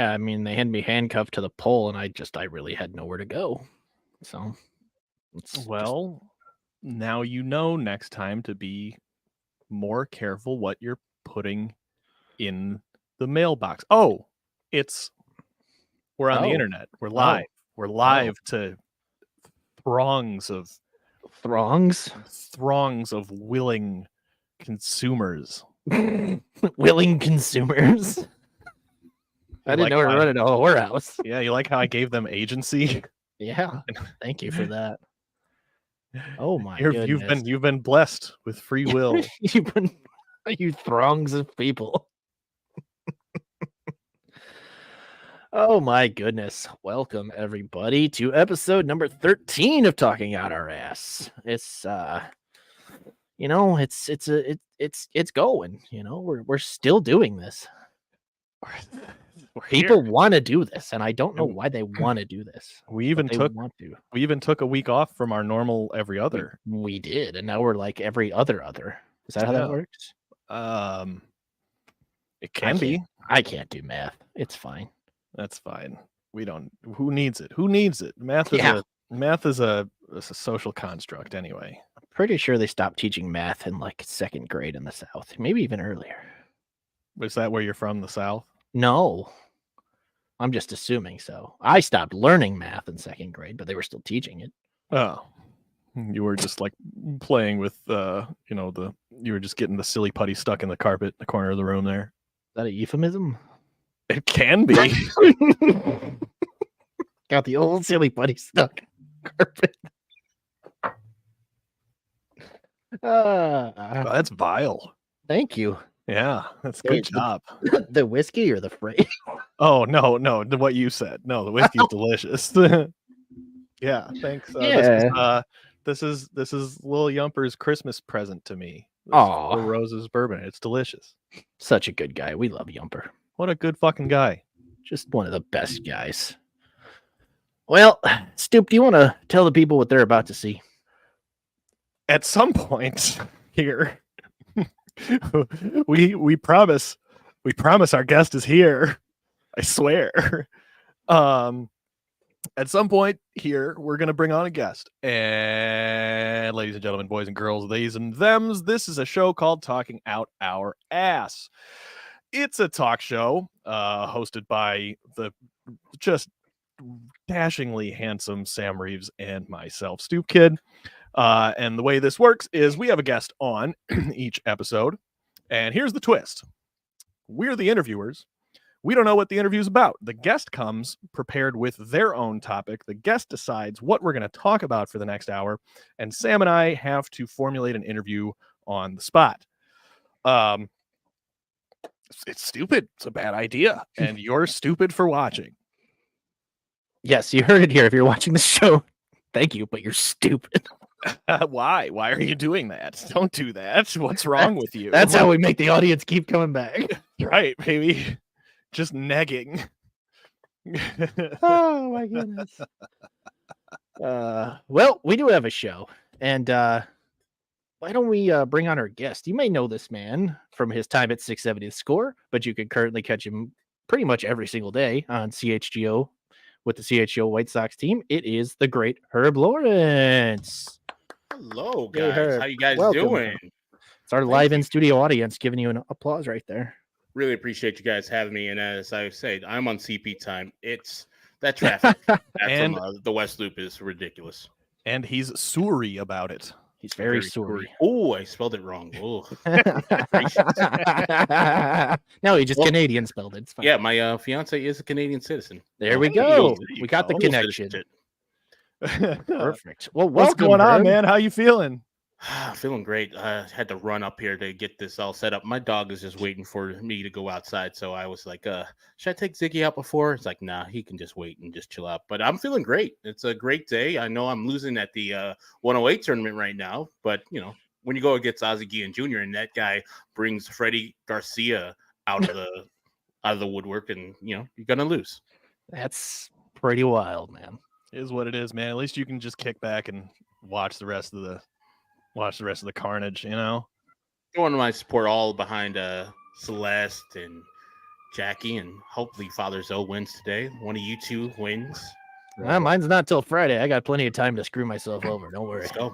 Yeah, I mean, they had me handcuffed to the pole, and I really had nowhere to go. So, it's Well, now you know next time to be more careful what you're putting in the mailbox. Oh, we're on the internet. We're live. We're live to throngs of willing consumers. willing consumers. I didn't know we were running a whorehouse. Yeah, you like how I gave them agency? Yeah, thank you for that. Oh my goodness. You've been blessed with free will. You throngs of people. Oh my goodness. Welcome everybody to episode number 13 of Talking Out Our Ass. It's it's going, we're still doing this. People want to do this, and I don't know why they want to do this. We even took a week off from our normal every other. We did, and now we're like every other. Is that how that works? It can be. I can't do math. It's fine. That's fine. We don't. Who needs it? Math is a social construct anyway. I'm pretty sure they stopped teaching math in like second grade in the South, maybe even earlier. Was that where you're from, the South? No, I'm just assuming so. I stopped learning math in second grade, but they were still teaching it. Oh, you were just like playing with, you were just getting the silly putty stuck in the carpet in the corner of the room there. Is that a euphemism? It can be. Got the old silly putty stuck in the carpet. That's vile. Thank you. Yeah, that's a good job. The whiskey or the phrase? Oh, no, what you said. No, the whiskey's delicious. Yeah, thanks. This is Lil Yumper's Christmas present to me. Oh, Rose's bourbon. It's delicious. Such a good guy. We love Yumper. What a good fucking guy. Just one of the best guys. Well, Stoop, do you want to tell the people what they're about to see? At some point here, we promise our guest is here. I swear. At some point here, we're going to bring on a guest. And ladies and gentlemen, boys and girls, theys and thems, this is a show called Talking Out Our Ass. It's a talk show hosted by the just dashingly handsome Sam Reeves and myself, Stoop Kid. And the way this works is we have a guest on each episode. And here's the twist. We're the interviewers. We don't know what the interview is about. The guest comes prepared with their own topic. The guest decides what we're going to talk about for the next hour. And Sam and I have to formulate an interview on the spot. It's stupid. It's a bad idea. And you're stupid for watching. Yes, you heard it here. If you're watching the show, thank you, but you're stupid. Why? Why are you doing that? Don't do that. What's wrong with you? That's how we make the audience keep coming back. Right, baby. Just negging. Oh my goodness. Well, we do have a show, and why don't we bring on our guest? You may know this man from his time at 670 The Score, but you can currently catch him pretty much every single day on CHGO with the CHGO White Sox team. It is the great Herb Lawrence. Hello, guys. Hey, how you guys doing? It's our live in-studio audience giving you an applause right there. Really appreciate you guys having me. And as I said, I'm on CP time. It's that traffic and the West Loop is ridiculous. And he's sorry about it. He's very sorry. Oh, I spelled it wrong. Oh, no, he just Canadian spelled it. It's fine. Yeah, my fiance is a Canadian citizen. There we go. We got the connection. Perfect. Well, what's going on, man? How you feeling? Feeling great. I had to run up here to get this all set up. My dog is just waiting for me to go outside. So I was like, should I take Ziggy out before? It's like, nah, he can just wait and just chill out. But I'm feeling great. It's a great day. I know I'm losing at the 108 tournament right now. But, when you go against Ozzie Guillen Jr. and that guy brings Freddie Garcia out of the woodwork and, you're going to lose. That's pretty wild, man. It is what it is, man. At least you can just kick back and watch the rest of the carnage, Throwing my support all behind Celeste and Jackie, and hopefully Father Zoe wins today. One of you two wins. Mine's not till Friday. I got plenty of time to screw myself over. Don't worry. Let's go.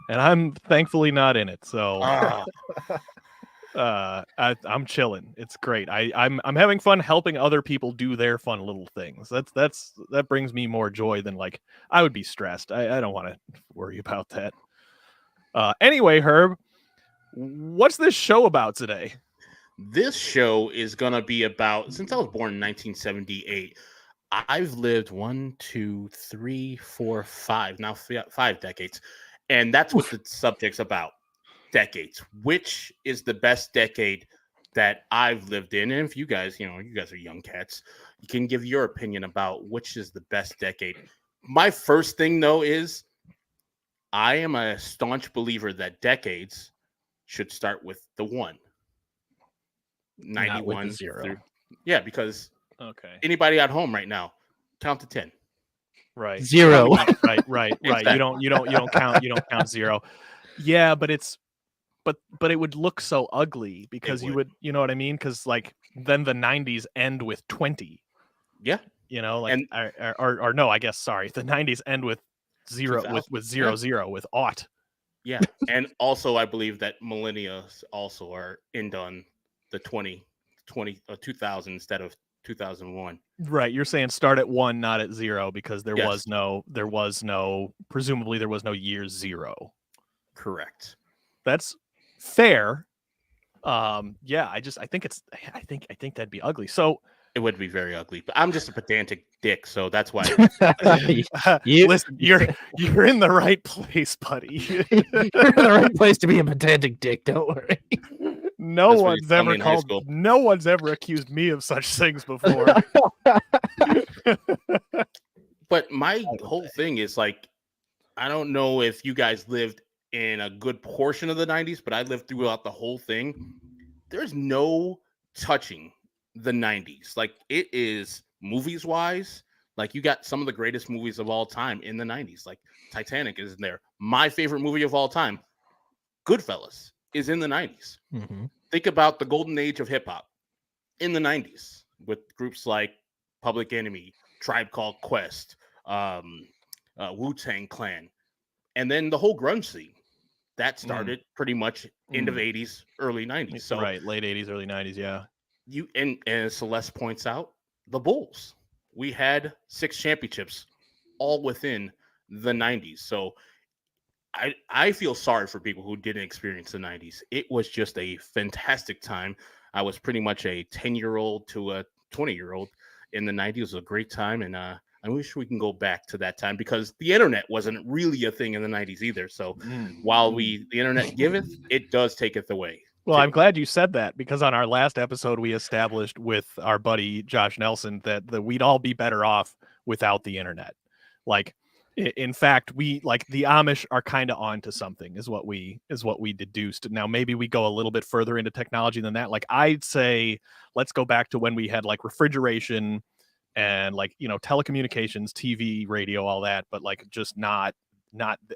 And I'm thankfully not in it, so Ah, I'm chilling. It's great. I'm having fun helping other people do their fun little things. That brings me more joy than like I would be stressed. I don't want to worry about that. Anyway, Herb, what's this show about today? this show is going to be about, since I was born in 1978, I've lived 1, 2, 3, 4, 5, now 5 decades. And that's what the subject's about. Decades. Which is the best decade that I've lived in? And if you guys, you guys are young cats, you can give your opinion about which is the best decade. My first thing, though, is I am a staunch believer that decades should start with the 1. 91 Not with the 0. Yeah, because Okay. anybody at home right now, count to 10. Right. 0. Right. Exactly. You don't count 0. Yeah, but it would look so ugly because you would, you know what I mean? Because like then the 90s end with 20. Yeah. Like or no, I guess sorry. The 90s end with 0 with 0 with aught. Yeah. And also I believe that millennia also are end on the 2000 instead of 2001. Right, you're saying start at 1, not at 0, because there Yes. was no presumably there was no year 0. Correct. That's fair. Yeah, I think that'd be ugly. So It would be very ugly, but I'm just a pedantic dick, so that's why. listen, you're in the right place, buddy. You're in the right place to be a pedantic dick. Don't worry. No That's what one's you told me ever in high called. school. No one's ever accused me of such things before. But my whole thing is like, I don't know if you guys lived in a good portion of the 90s, but I lived throughout the whole thing. There's no touching the 90s. Like, it is movies wise, like you got some of the greatest movies of all time in the 90s. Like Titanic is in there. My favorite movie of all time, Goodfellas, is in the 90s. Mm-hmm. Think about the golden age of hip hop in the 90s with groups like Public Enemy, Tribe Called Quest, Wu-Tang Clan, and then the whole grunge scene that started pretty much end of 80s, early 90s. So right, late 80s, early 90s, yeah. You and as Celeste points out, the Bulls. We had 6 championships all within the 90s. So I feel sorry for people who didn't experience the 90s. It was just a fantastic time. I was pretty much a 10-year-old to a 20-year-old in the 90s. It was a great time, and I wish we can go back to that time because the internet wasn't really a thing in the 90s either. So while the internet giveth, it does taketh away. Well, I'm glad you said that because on our last episode, we established with our buddy Josh Nelson that we'd all be better off without the internet. Like, in fact, we like the Amish are kind of onto something is what we deduced. Now, maybe we go a little bit further into technology than that. Like, I'd say let's go back to when we had like refrigeration and like, telecommunications, TV, radio, all that. But like, just not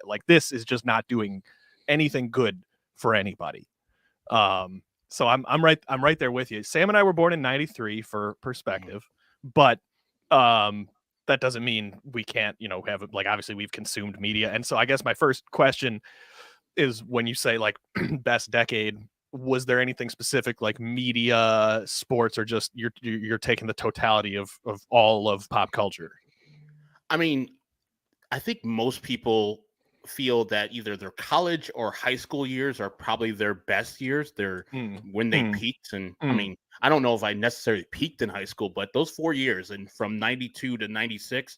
like this is just not doing anything good for anybody. So I'm right there with you. Sam and I were born in 93 for perspective, but that doesn't mean we can't, have like, obviously we've consumed media. And so I guess my first question is when you say like best decade, was there anything specific like media, sports, or just you're taking the totality of all of pop culture? I mean, I think most people feel that either their college or high school years are probably their best years. They're when they peaked. And I mean, I don't know if I necessarily peaked in high school, but those 4 years and from 92 to 96,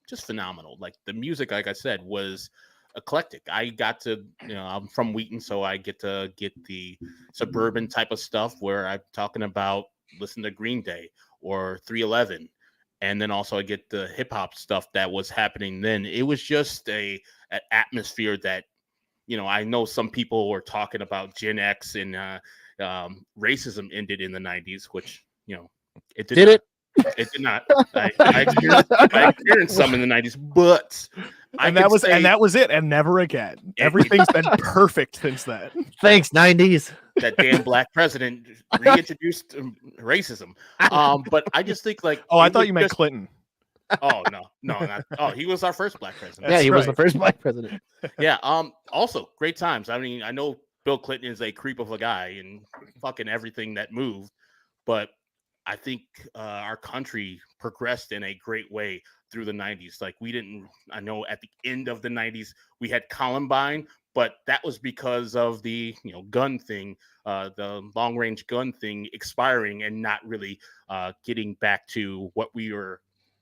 just phenomenal. Like the music, like I said, was eclectic. I got to, I'm from Wheaton, so I get to get the suburban type of stuff where I'm talking about listen to Green Day or 311. And then also I get the hip hop stuff that was happening then. It was just an atmosphere that, I know some people were talking about Gen X and racism ended in the 90s, which, it did not. It did not. I experienced some in the 90s, but that was it, and never again. Everything's been perfect since then. Thanks, 90s. that damn black president reintroduced racism. But I just think like Oh, I it thought was you meant just Clinton. oh no, not he was our first black president. Yeah, That's he was the right. first black president. Yeah. Also great times. I mean, I know Bill Clinton is a creep of a guy and fucking everything that moved, but I think our country progressed in a great way through the 90s. Like I know at the end of the 90s, we had Columbine, but that was because of the gun thing, the long range gun thing expiring and not really getting back to what we were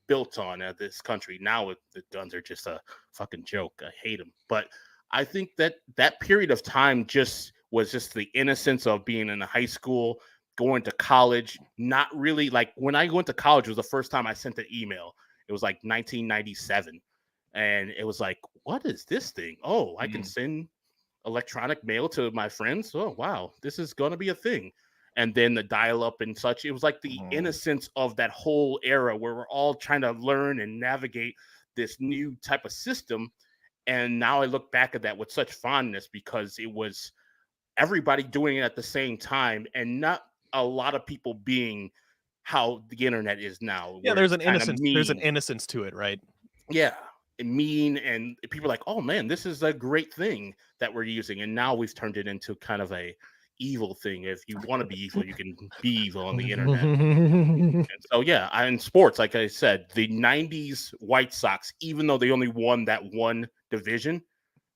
built on this country. Now the guns are just a fucking joke. I hate them. But I think that period of time was just the innocence of being in a high school, going to college, not really like when I went to college was the first time I sent an email. It was like 1997. And it was like, what is this thing? Oh, I can send electronic mail to my friends. Oh, wow, this is going to be a thing. And then the dial up and such. It was like the innocence of that whole era where we're all trying to learn and navigate this new type of system. And now I look back at that with such fondness because it was everybody doing it at the same time and not a lot of people being how the internet is now. Yeah, where there's it's an kinda innocence. There's an mean. innocence to it, right? Yeah, and mean, and people are like, oh man, this is a great thing that we're using. And now we've turned it into kind of a evil thing. If you want to be evil, you can be evil on the internet. And so yeah, in sports, like I said, the 90s White Sox, even though they only won that one division,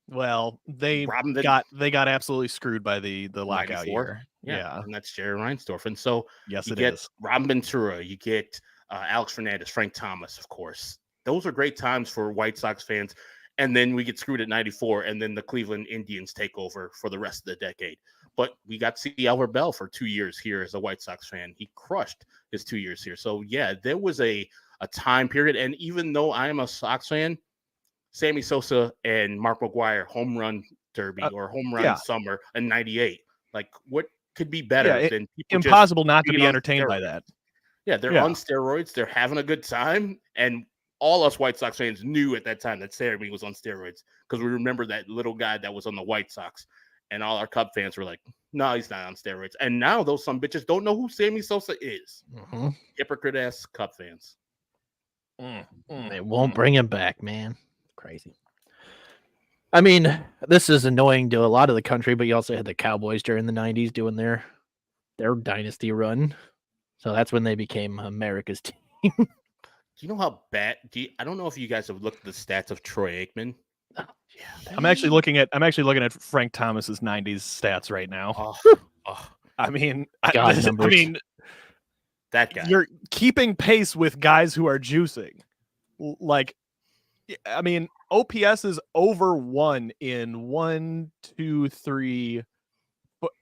Well, they Robin the got absolutely screwed by the lockout 94. year. Yeah, Yeah. and that's Jerry Reinsdorf. And so Yes, you it get is. Robin Ventura, you get Alex Fernandez, Frank Thomas, of course. Those are great times for White Sox fans. And then we get screwed at 94, and then the Cleveland Indians take over for the rest of the decade. But we got to see Albert Bell for 2 years here as a White Sox fan. He crushed his 2 years here. So, yeah, there was a time period. And even though I am a Sox fan, Sammy Sosa and Mark McGwire home run derby or home run yeah. summer in 98. Like, what could be Yeah, better than people impossible not to being be on entertained by steroids? that. Yeah, they're Yeah. on steroids. They're having a good time. And all us White Sox fans knew at that time that Sammy was on steroids because we remember that little guy that was on the White Sox. And all our Cub fans were like, no, he's not on steroids. And now those some bitches don't know who Sammy Sosa is. Hypocrite-ass Cub fans. They won't bring him back, man. Crazy. I mean, this is annoying to a lot of the country, but you also had the Cowboys during the 90s doing their dynasty run. So that's when they became America's team. Do you know how bad? I don't know if you guys have looked at the stats of Troy Aikman. Oh, yeah, I'm actually looking at Frank Thomas's 90s stats right now. I mean, that guy. You're keeping pace with guys who are juicing. Like, I mean, OPS is over 1 in 1, 2, 3.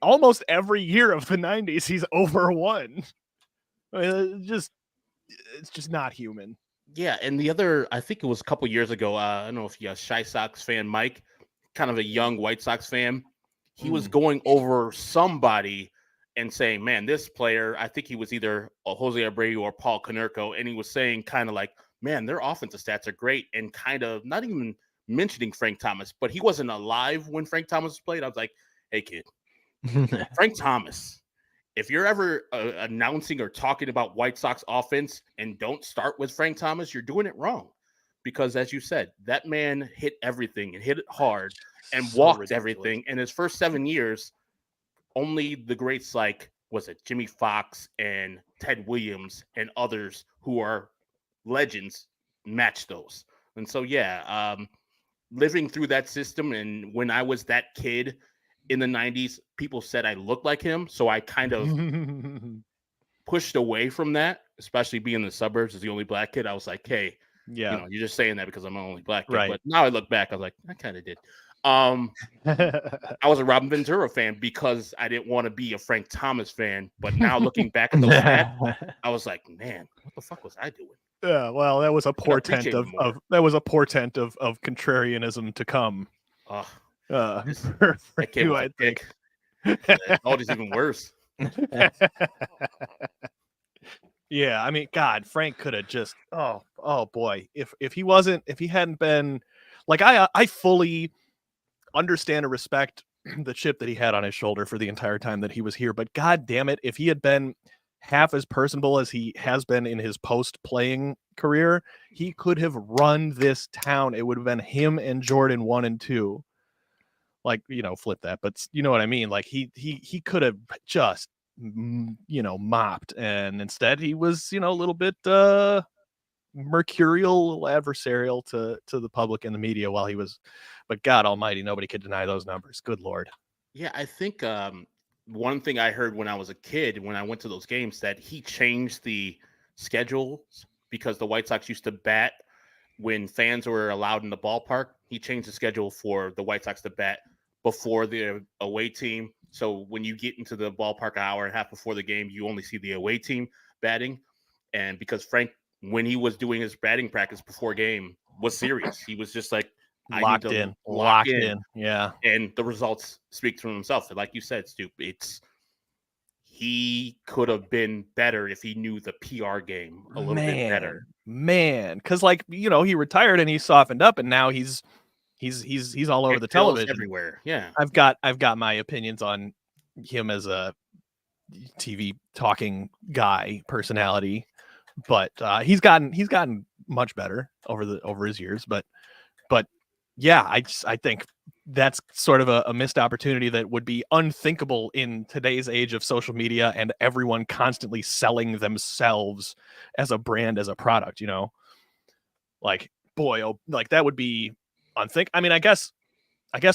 Almost every year of the 90s, he's over 1. I mean, it's just not human. Yeah, and the other, I think it was a couple years ago. I don't know if you're a Shy Sox fan, Mike, kind of a young White Sox fan. He was going over somebody and saying, man, this player, I think he was either Jose Abreu or Paul Konerko, and he was saying kind of like, man, their offensive stats are great, and kind of not even mentioning Frank Thomas, but he wasn't alive when Frank Thomas played. I was like, hey, kid, Frank Thomas, if you're ever announcing or talking about White Sox offense and don't start with Frank Thomas, you're doing it wrong. Because as you said, that man hit everything and hit it hard and walked everything. In his first 7 years, only the greats like, was it Jimmy Fox and Ted Williams and others who are legends match those. And so, yeah, living through that system. And when I was that kid in the 90s, people said I looked like him. So I kind of pushed away from that, especially being in the suburbs as the only black kid. I was like, hey, yeah, you're just saying that because I'm the only black kid. Right. But now I look back, I was like, I kind of did. I was a Robin Ventura fan because I didn't want to be a Frank Thomas fan. But now looking back at those stats, I was like, man, what the fuck was I doing? Yeah, well, that was a portent of contrarianism to come. For you, I think. Oh, it's even worse. Yeah, I mean, God, Frank could have just oh boy, if he hadn't been like I fully understand and respect the chip that he had on his shoulder for the entire time that he was here. But God damn it, if he had been half as personable as he has been in his post-playing career, he could have run this town. It would have been him and Jordan 1 and 2. Like, flip that, but you know what I mean? Like he could have just mopped, and instead he was, a little bit mercurial, adversarial to the public and the media while he was, but God almighty, nobody could deny those numbers. Good Lord. Yeah, I think one thing I heard when I was a kid, when I went to those games, that he changed the schedules because the White Sox used to bat when fans were allowed in the ballpark. He changed the schedule for the White Sox to bat before the away team. So when you get into the ballpark an hour and a half before the game, you only see the away team batting. And because Frank, when he was doing his batting practice before game, was serious. He was just like, locked in. Yeah. And the results speak for themselves. Like you said, Stu, he could have been better if he knew the PR game a little bit better. Man, because he retired and he softened up, and now he's all over the television everywhere. Yeah, I've got my opinions on him as a TV talking guy personality, but he's gotten much better over his years. But yeah, I think that's sort of a missed opportunity that would be unthinkable in today's age of social media and everyone constantly selling themselves as a brand, as a product. Like, boy, oh, like that would be unthinkable. I mean, I guess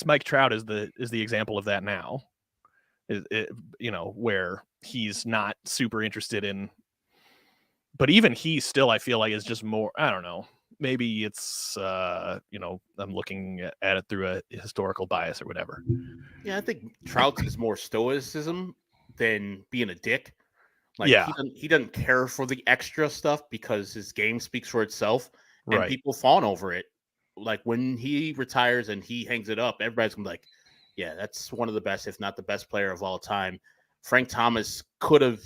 Mike Trout is the example of that now. Where he's not super interested in, but even he still, I feel like, is just more, I don't know, maybe it's I'm looking at it through a historical bias or whatever. Yeah, I think Trout is more stoicism than being a dick. Like, yeah, he doesn't care for the extra stuff because his game speaks for itself, and right. people fawn over it. Like, when he retires and he hangs it up, everybody's gonna be like, yeah, that's one of the best, if not the best player of all time. Frank Thomas could have,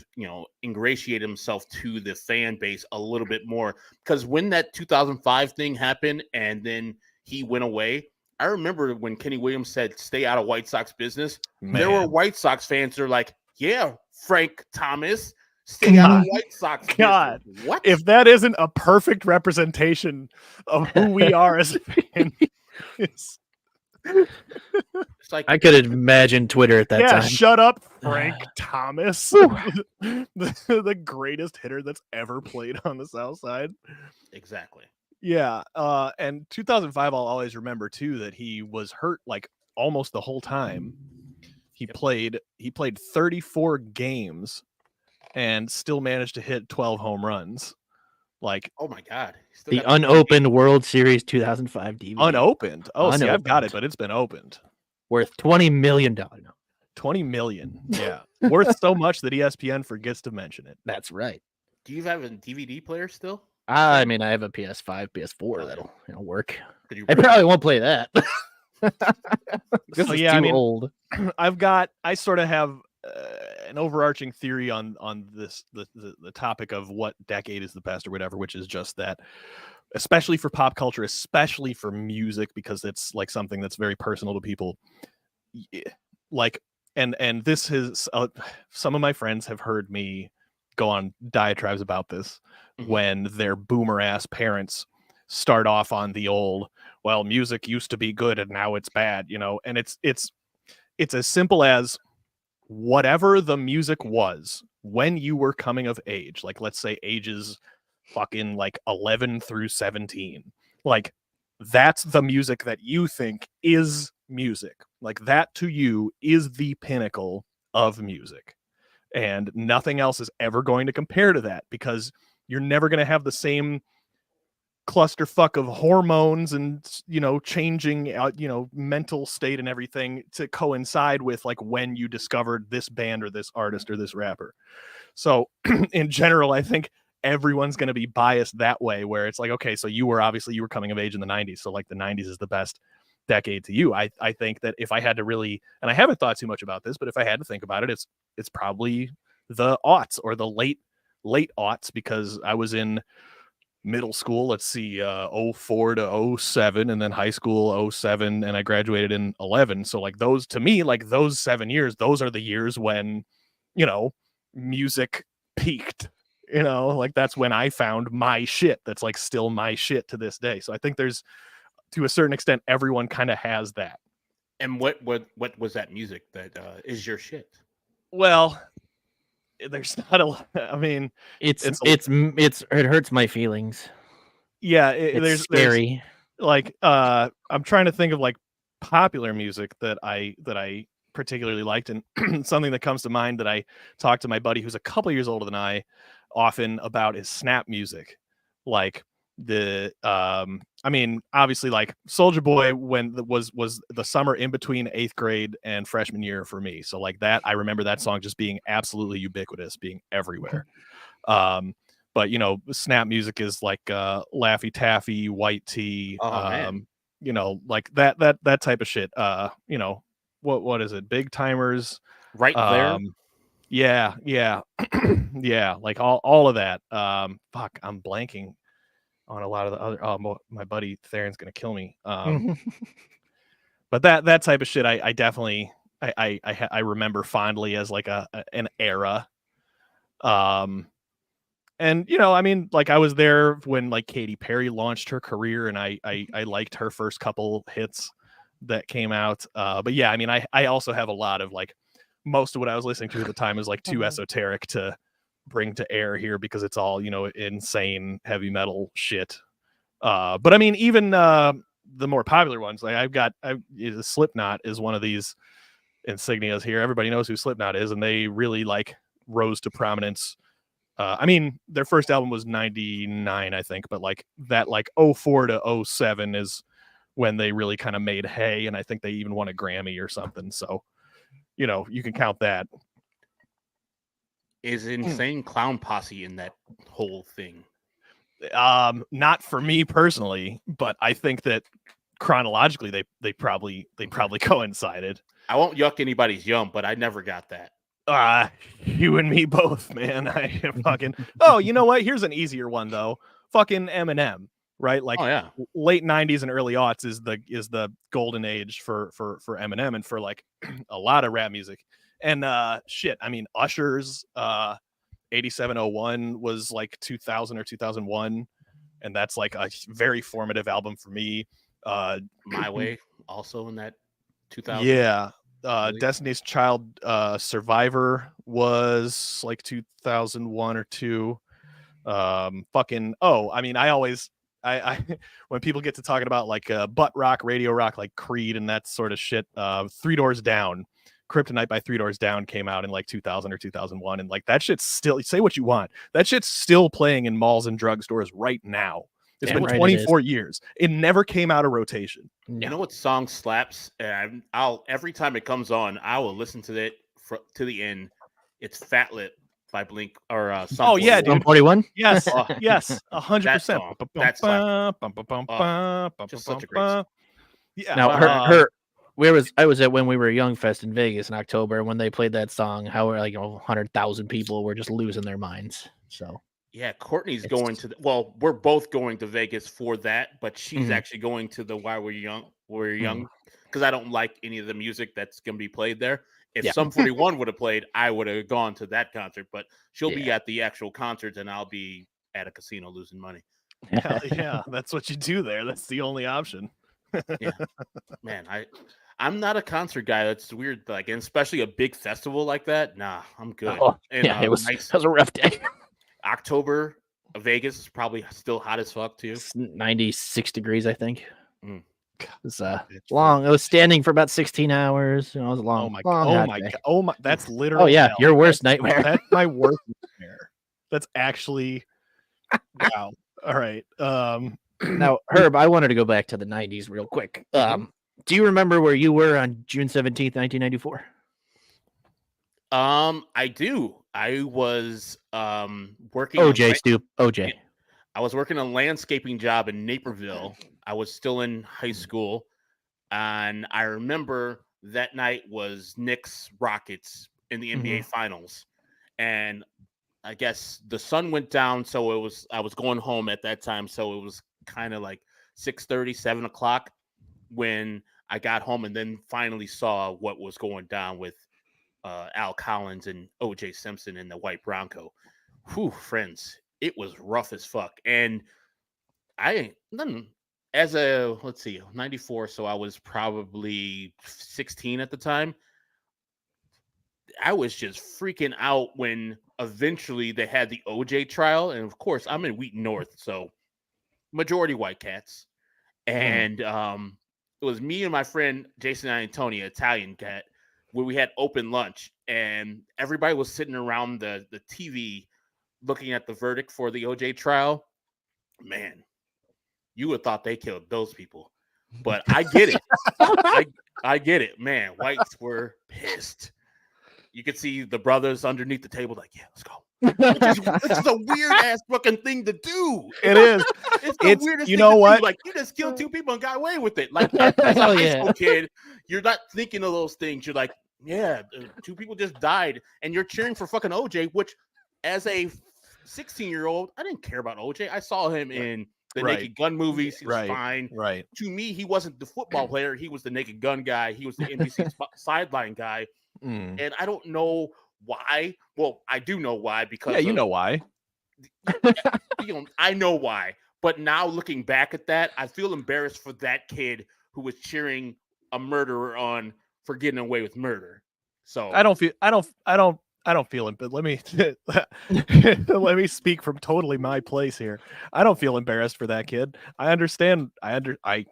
ingratiated himself to the fan base a little bit more, because when that 2005 thing happened and then he went away, I remember when Kenny Williams said, "Stay out of White Sox business." Man. There were White Sox fans that are like, "Yeah, Frank Thomas, stay out of White Sox God, business." What? If that isn't a perfect representation of who we are as fans. It's like, I could imagine Twitter at that time. Shut up, Frank Thomas, the greatest hitter that's ever played on the South Side. Exactly. Yeah, and 2005, I'll always remember too that he was hurt like almost the whole time. He played 34 games and still managed to hit 12 home runs. Like, oh my God, the unopened World Series 2005 DVD. Unopened. Oh, see, I've got it, but it's been opened. Worth $20 million. $20 million. Yeah, worth so much that ESPN forgets to mention it. That's right. Do you have a DVD player still? I mean, I have a PS5, PS4 that'll work. I probably won't play that. This so, is yeah, too old. I sort of have an overarching theory on this the topic of what decade is the best or whatever, which is just that, especially for pop culture, especially for music, because it's like something that's very personal to people. Like, and this is some of my friends have heard me go on diatribes about this when their boomer ass parents start off on the old, well, music used to be good and now it's bad, and it's as simple as whatever the music was when you were coming of age, like let's say ages fucking like 11 through 17, like that's the music that you think is music. Like that to you is the pinnacle of music, and nothing else is ever going to compare to that, because you're never going to have the same clusterfuck of hormones and changing mental state and everything to coincide with like when you discovered this band or this artist or this rapper. So in general, I think everyone's going to be biased that way, where it's like, okay, so you were coming of age in the 90s, so like the 90s is the best decade to you. I think that if I had to really, and I haven't thought too much about this, but if I had to think about it, it's probably the aughts or the late aughts, because I was in middle school, let's see, 04 to 07, and then high school 07, and I graduated in 11. So like those, to me, like those 7 years, those are the years when, you know, music peaked. You know, like that's when I found my shit. That's like still my shit to this day. So I think there's, to a certain extent, everyone kind of has that. And what was that music that is your shit? Well, there's not a lot. I mean, It hurts my feelings. yeah, It's there's scary. like I'm trying to think of like popular music that I particularly liked, and something that comes to mind that I talked to my buddy who's a couple years older than I often about is snap music. Like the I mean, obviously like Soldier Boy was the summer in between 8th grade and freshman year for me. So like that, I remember that song just being absolutely ubiquitous, being everywhere. But you know, snap music is like Laffy Taffy, White Tea, Oh man, you know, like that type of shit. You know, what is it? Big Timers. right there. Yeah, yeah. Yeah, like all of that. Fuck, I'm blanking on a lot of the other. Oh, my buddy Theron's gonna kill me. But that type of shit, I definitely I remember fondly as like an era. And you know, I mean, like I was there when like Katy Perry launched her career, and I liked her first couple hits that came out. But yeah, I mean, I also have a lot of like, most of what I was listening to at the time is like too esoteric to bring to air here, because it's all, you know, insane heavy metal shit. But I mean, even the more popular ones, like Slipknot is one of these insignias here. Everybody knows who Slipknot is, and they really like rose to prominence. I mean, their first album was 99, I think, but like that, like 04 to 07 is when they really kind of made hay, and I think they even won a Grammy or something. So, you know, you can count that. Is Insane Clown Posse in that whole thing? Not for me personally, but I think that chronologically they probably coincided. I won't yuck anybody's yum, but I never got that. You and me both, man. I fucking. Oh, you know what? Here's an easier one though. Fucking Eminem, right? Like Oh yeah, late 90s and early aughts is the golden age for Eminem and for like a lot of rap music. And shit, I mean, Usher's 8701 was like 2000 or 2001, and that's like a very formative album for me. My Way also in that 2000. Yeah. Really? Destiny's Child Survivor was like 2001 or 2. Fucking I mean, I when people get to talking about like butt rock, radio rock, like Creed and that sort of shit, Three Doors Down, Kryptonite by Three Doors Down came out in like 2000 or 2001, and like that shit's still, say what you want, that shit's still playing in malls and drugstores right now. It's been 24 years. It never came out of rotation. You know what song slaps? And I'll every time it comes on, I will listen to it to the end. It's Fat Lip by Blink or Sum Oh yeah, dude. 41. Yes, yes, 100%. That's Just such a great song. Yeah. Now I was at when we were Young Fest in Vegas in October when they played that song. How like 100,000 people were just losing their minds. So yeah, Courtney's going to well, we're both going to Vegas for that, but she's actually going to the Why We're Young, because I don't like any of the music that's going to be played there. If Sum 41 would have played, I would have gone to that concert, but she'll be at the actual concert and I'll be at a casino losing money. Hell yeah, that's what you do there. That's the only option. Yeah, man, I'm not a concert guy. That's weird. Like, and especially a big festival like that. Nah, I'm good. Oh, and, yeah, it was a rough day. October, Vegas is probably still hot as fuck too. It's 96 degrees, I think. It's long. It was standing for about 16 hours. You know, it was a long. Oh my! That's literally. Oh yeah, hell. your worst nightmare. That's my worst nightmare. That's actually. Wow. All right. Now, Herb, I wanted to go back to the 90s real quick. Do you remember where you were on June 17th, 1994? I do. I was working OJ. I was working a landscaping job in Naperville. I was still in high school, and I remember that night was Knicks Rockets in the NBA Finals, and I guess the sun went down, so I was going home at that time, so it was kind of like 6:30, 7 o'clock when I got home, and then finally saw what was going down with Al Collins and OJ Simpson in the white Bronco. Whew, friends, it was rough as fuck. And I then as a let's see, 94, so I was probably 16 at the time. I was just freaking out when eventually they had the OJ trial, and of course I'm in Wheaton North, so majority white cats. And it was me and my friend Jason Antonia, Italian cat, where we had open lunch, and everybody was sitting around the TV looking at the verdict for the OJ trial. Man, you would have thought they killed those people, but I get it. I get it, man. Whites were pissed. You could see the brothers underneath the table, like, yeah, let's go. Which is a weird ass fucking thing to do. It is. It's the weirdest you thing know to what? do. Like, you just killed 2 people and got away with it. Like, as a Hell high yeah. school kid, you're not thinking of those things. You're like, yeah, 2 people just died, and you're cheering for fucking OJ. Which, as a 16-year-old, I didn't care about OJ. I saw him in the Right. Naked Gun movies. He was Right. fine. Right. To me, he wasn't the football player. He was the Naked Gun guy. He was the NBC sideline guy. Mm. And I don't know why. Well, I do know why, because Yeah, you know why. I know why. But now looking back at that, I feel embarrassed for that kid who was cheering a murderer on for getting away with murder. So I don't feel it, but let me let me speak from totally my place here. I don't feel embarrassed for that kid. I understand. I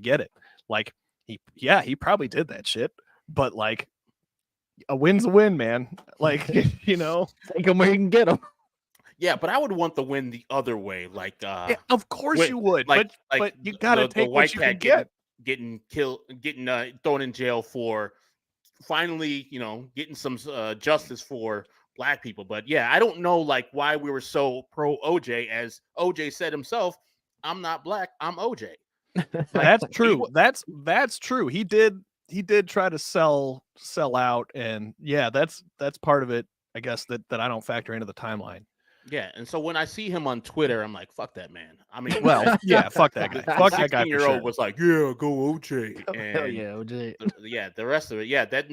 get it. Like he probably did that shit, but like a win's a win, man. Like, Take them where you can get them. yeah, but I would want the win the other way. Like, yeah, of course wait, you would, like but you gotta the take white what you can cat get. getting killed, getting thrown in jail for finally, getting some justice for black people. But yeah, I don't know like why we were so pro OJ. As OJ said himself, I'm not black, I'm OJ. Like, That's true. That's true. He did try to sell out, and yeah, that's part of it. I guess that I don't factor into the timeline. yeah, and so when I see him on Twitter, I'm like, fuck that man. I mean, Well, yeah, fuck that guy. Fuck that guy for 16-year-old sure. was like, yeah, go OJ. Hell And yeah, OJ. yeah, the rest of it, yeah, that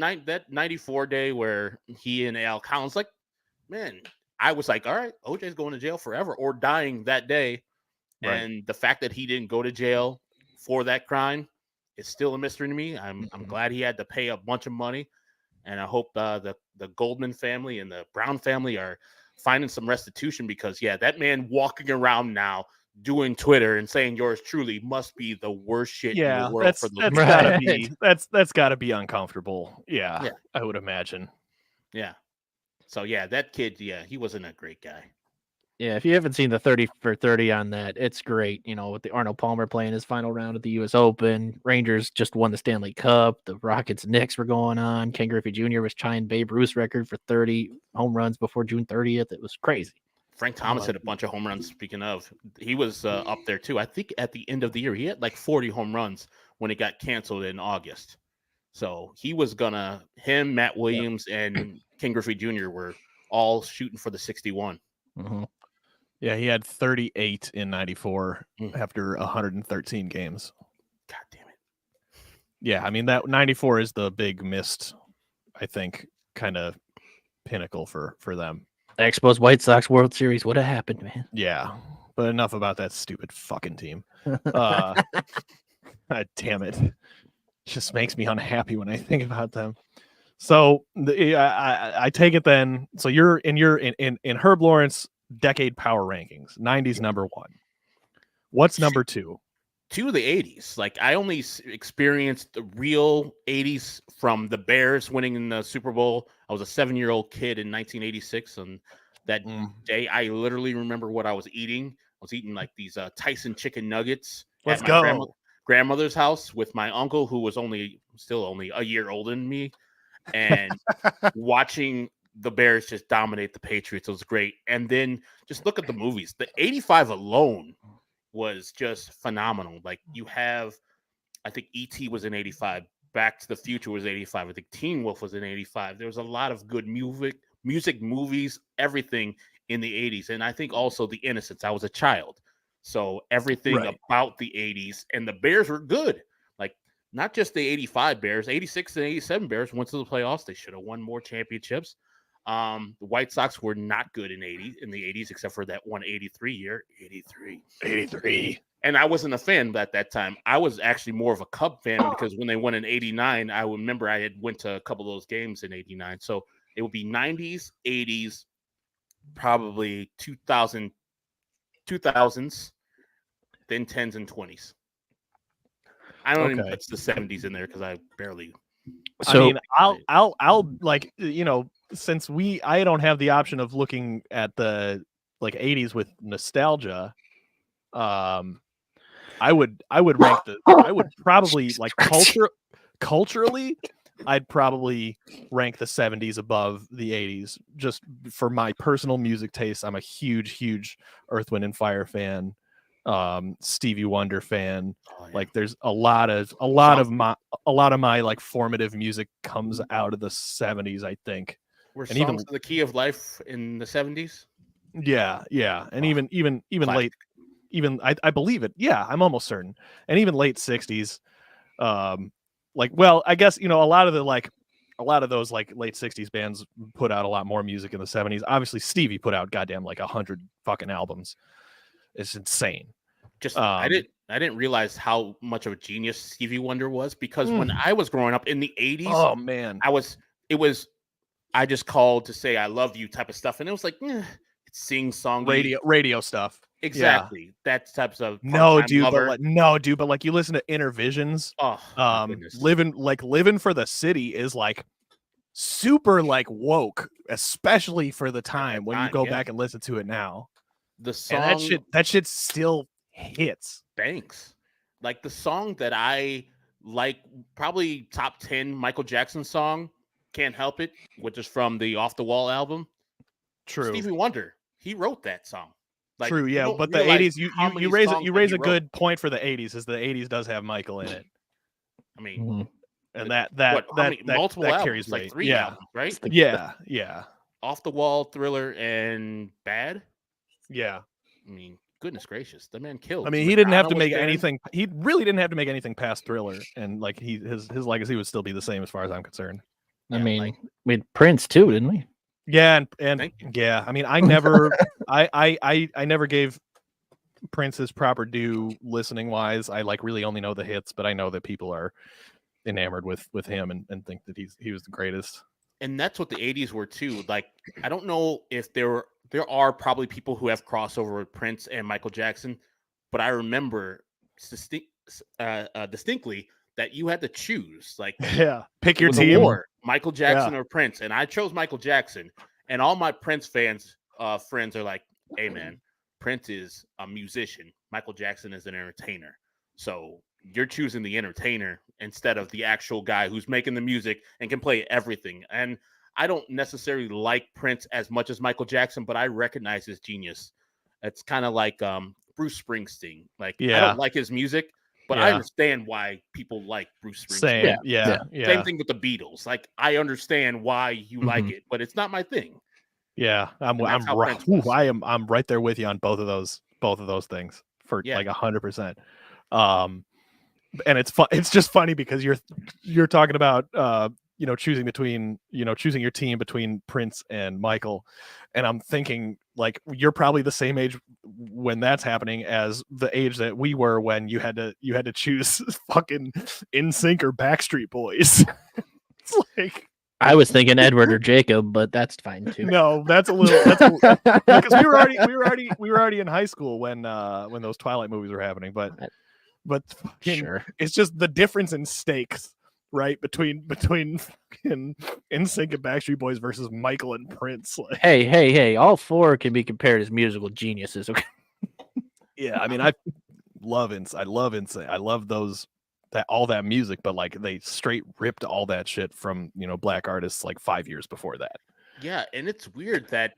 94 day where he and Al Collins, like, man, I was like, all right, OJ's going to jail forever or dying that day. Right. And the fact that he didn't go to jail for that crime is still a mystery to me. I'm glad he had to pay a bunch of money, and I hope the Goldman family and the Brown family are finding some restitution, because yeah, that man walking around now doing Twitter and saying yours truly must be the worst shit in Yeah, the world that's for those that's people. gotta be that's gotta be uncomfortable. Yeah, Yeah. I would imagine. Yeah. So yeah, that kid, yeah, he wasn't a great guy. Yeah, if you haven't seen the 30 for 30 on that, it's great. With the Arnold Palmer playing his final round at the U.S. Open. Rangers just won the Stanley Cup. The Rockets Knicks were going on. Ken Griffey Jr. was tying Babe Ruth's record for 30 home runs before June 30th. It was crazy. Frank Thomas hit a bunch of home runs. Speaking of, he was up there too. I think at the end of the year, he had like 40 home runs when it got canceled in August. So he was him, Matt Williams, and Ken Griffey Jr. were all shooting for the 61. Mm-hmm. Yeah, he had 38 in 94 after 113 games. God damn it. Yeah, I mean that 94 is the big missed, I think, kind of pinnacle for them. Expos White Sox World Series would have happened, man. Yeah, but enough about that stupid fucking team. God damn it. Just makes me unhappy when I think about them. So I take it then. So you're in Herb Lawrence decade power rankings. 90s number 1. What's number 2? 2 of the 80s. Like, I only experienced the real 80s from the Bears winning in the Super Bowl. I was a 7-year-old kid in 1986, and that day I literally remember what I was eating. I was eating like these Tyson chicken nuggets Let's at my go. grandmother's house with my uncle, who was still only a year older than me, and watching the Bears just dominate the Patriots. It was great. And then just look at the movies. The 85 alone was just phenomenal. Like, you have, I think E.T. was in 85. Back to the Future was 85. I think Teen Wolf was in 85. There was a lot of good music, movies, everything in the 80s. And I think also the innocence. I was a child. So everything Right. about the 80s, and the Bears were good. Like, not just the 85 Bears, 86 and 87 Bears went to the playoffs. They should have won more championships. The White Sox were not good in the 80s, except for that 183 year. 83. And I wasn't a fan at that time. I was actually more of a Cub fan because when they won in 89, I remember I had went to a couple of those games in 89. So it would be 90s, 80s, probably 2000s, then 10s and 20s. I don't even put the 70s in there because I barely. So, I mean, I'll like, since I don't have the option of looking at the like 80s with nostalgia, I would probably like culturally, I'd probably rank the 70s above the 80s just for my personal music taste. I'm a huge Earth, Wind and Fire fan, Stevie Wonder fan. Oh, yeah. Like there's a lot of my like formative music comes out of the 70s, I think. Were And songs of the Key of Life in the 70s? Yeah. And even late, even I believe it. Yeah, I'm almost certain. And even late 60s. Like, well, I guess, a lot of those like late 60s bands put out a lot more music in the 70s. Obviously, Stevie put out goddamn like 100 fucking albums. It's insane. Just I didn't realize how much of a genius Stevie Wonder was, because when I was growing up in the 80s, oh man, I just called to say I love you type of stuff, and it was like it's sing-song radio stuff. Exactly. Yeah. That types of no dude, but like you listen to Intervisions. Oh, living for the city is like super like woke, especially for the time when you go back and listen to it now. The song, and that shit still hits. Thanks. Like the song that I like, probably top 10 Michael Jackson song, Can't Help It, which is from the Off the Wall album. True. Stevie Wonder, he wrote that song. Like, true, yeah, but the 80s, you raise a good point for the 80s, is the 80s does have Michael in it. I mean, and multiple that albums, carries like weight. 3 albums, right? Yeah. Off the Wall, Thriller, and Bad. Yeah. I mean, goodness gracious, the man killed. I mean, he didn't have to make anything. He really didn't have to make anything past Thriller, and like his legacy would still be the same as far as I'm concerned. I mean, we had Prince too, didn't we? Yeah, and yeah. I mean, I never, I never gave Prince his proper due listening wise. I like really only know the hits, but I know that people are enamored with him and think that he was the greatest. And that's what the 80s were too. Like, I don't know if there are probably people who have crossover with Prince and Michael Jackson, but I remember distinctly that you had to choose. Like, pick your team. Michael Jackson or Prince, and I chose Michael Jackson. And all my Prince fans, friends, are like, "Hey, man, Prince is a musician. Michael Jackson is an entertainer. So you're choosing the entertainer instead of the actual guy who's making the music and can play everything." And I don't necessarily like Prince as much as Michael Jackson, but I recognize his genius. It's kind of like Bruce Springsteen. Like, I don't like his music, but I understand why people like Bruce Springsteen. Same thing with the Beatles. Like, I understand why you like it, but it's not my thing. Yeah, I'm right there with you on both of those things for like 100%. And it's just funny because you're talking about choosing your team between Prince and Michael, and I'm thinking like you're probably the same age when that's happening as the age that we were when you had to choose fucking NSYNC or Backstreet Boys. It's like, I was thinking Edward or Jacob, but that's fine too. No, that's a little because we were already in high school when those Twilight movies were happening, but sure, it's just the difference in stakes, right? Between NSYNC and Backstreet Boys versus Michael and Prince. Like, hey, all four can be compared as musical geniuses. Okay. Yeah, I mean, I love NSYNC. I love all that music, but like they straight ripped all that shit from black artists like 5 years before that. Yeah, and it's weird that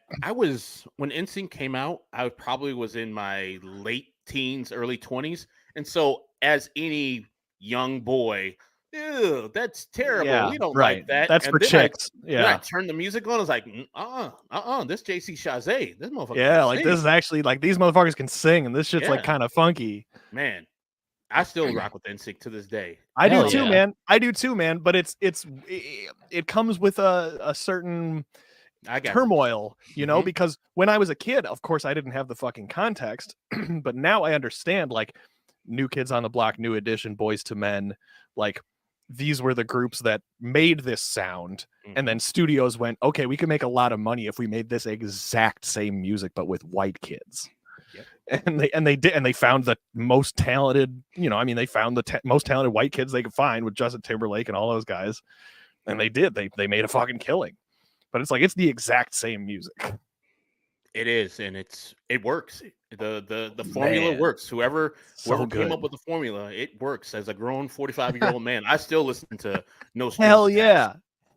when NSYNC came out, I probably was in my late teens, early 20s. And so as any young boy ew, that's terrible. Yeah, We don't right. like that. That's And for chicks. then I Yeah. turned the music on. I was like, this JC Chazé. This motherfucker Yeah, can like sing. this is actually like these motherfuckers can sing, and this shit's like Yeah, kind of funky. man. I still rock with NSYNC to this day. I do Hell too, yeah. man. I do too, man. But it comes with a certain I got turmoil, you know, Mhm. because when I was a kid, of course, I didn't have the fucking context, but now I understand, like, New Kids on the Block, New Edition, Boys to Men, like, these were the groups that made this sound. And Mhm. then studios went, okay, we can make a lot of money if we made this exact same music, but with white kids. Yep. And they found the most talented, you know, I mean, they found the most talented white kids they could find with Justin Timberlake and all those guys. And they made a fucking killing. But it's like, it's the exact same music. It is, and it works. The formula Man, works. Whoever so came good. up with the formula, it works. As a grown 45-year-old man, I still listen to No Strings Hell Attached. yeah.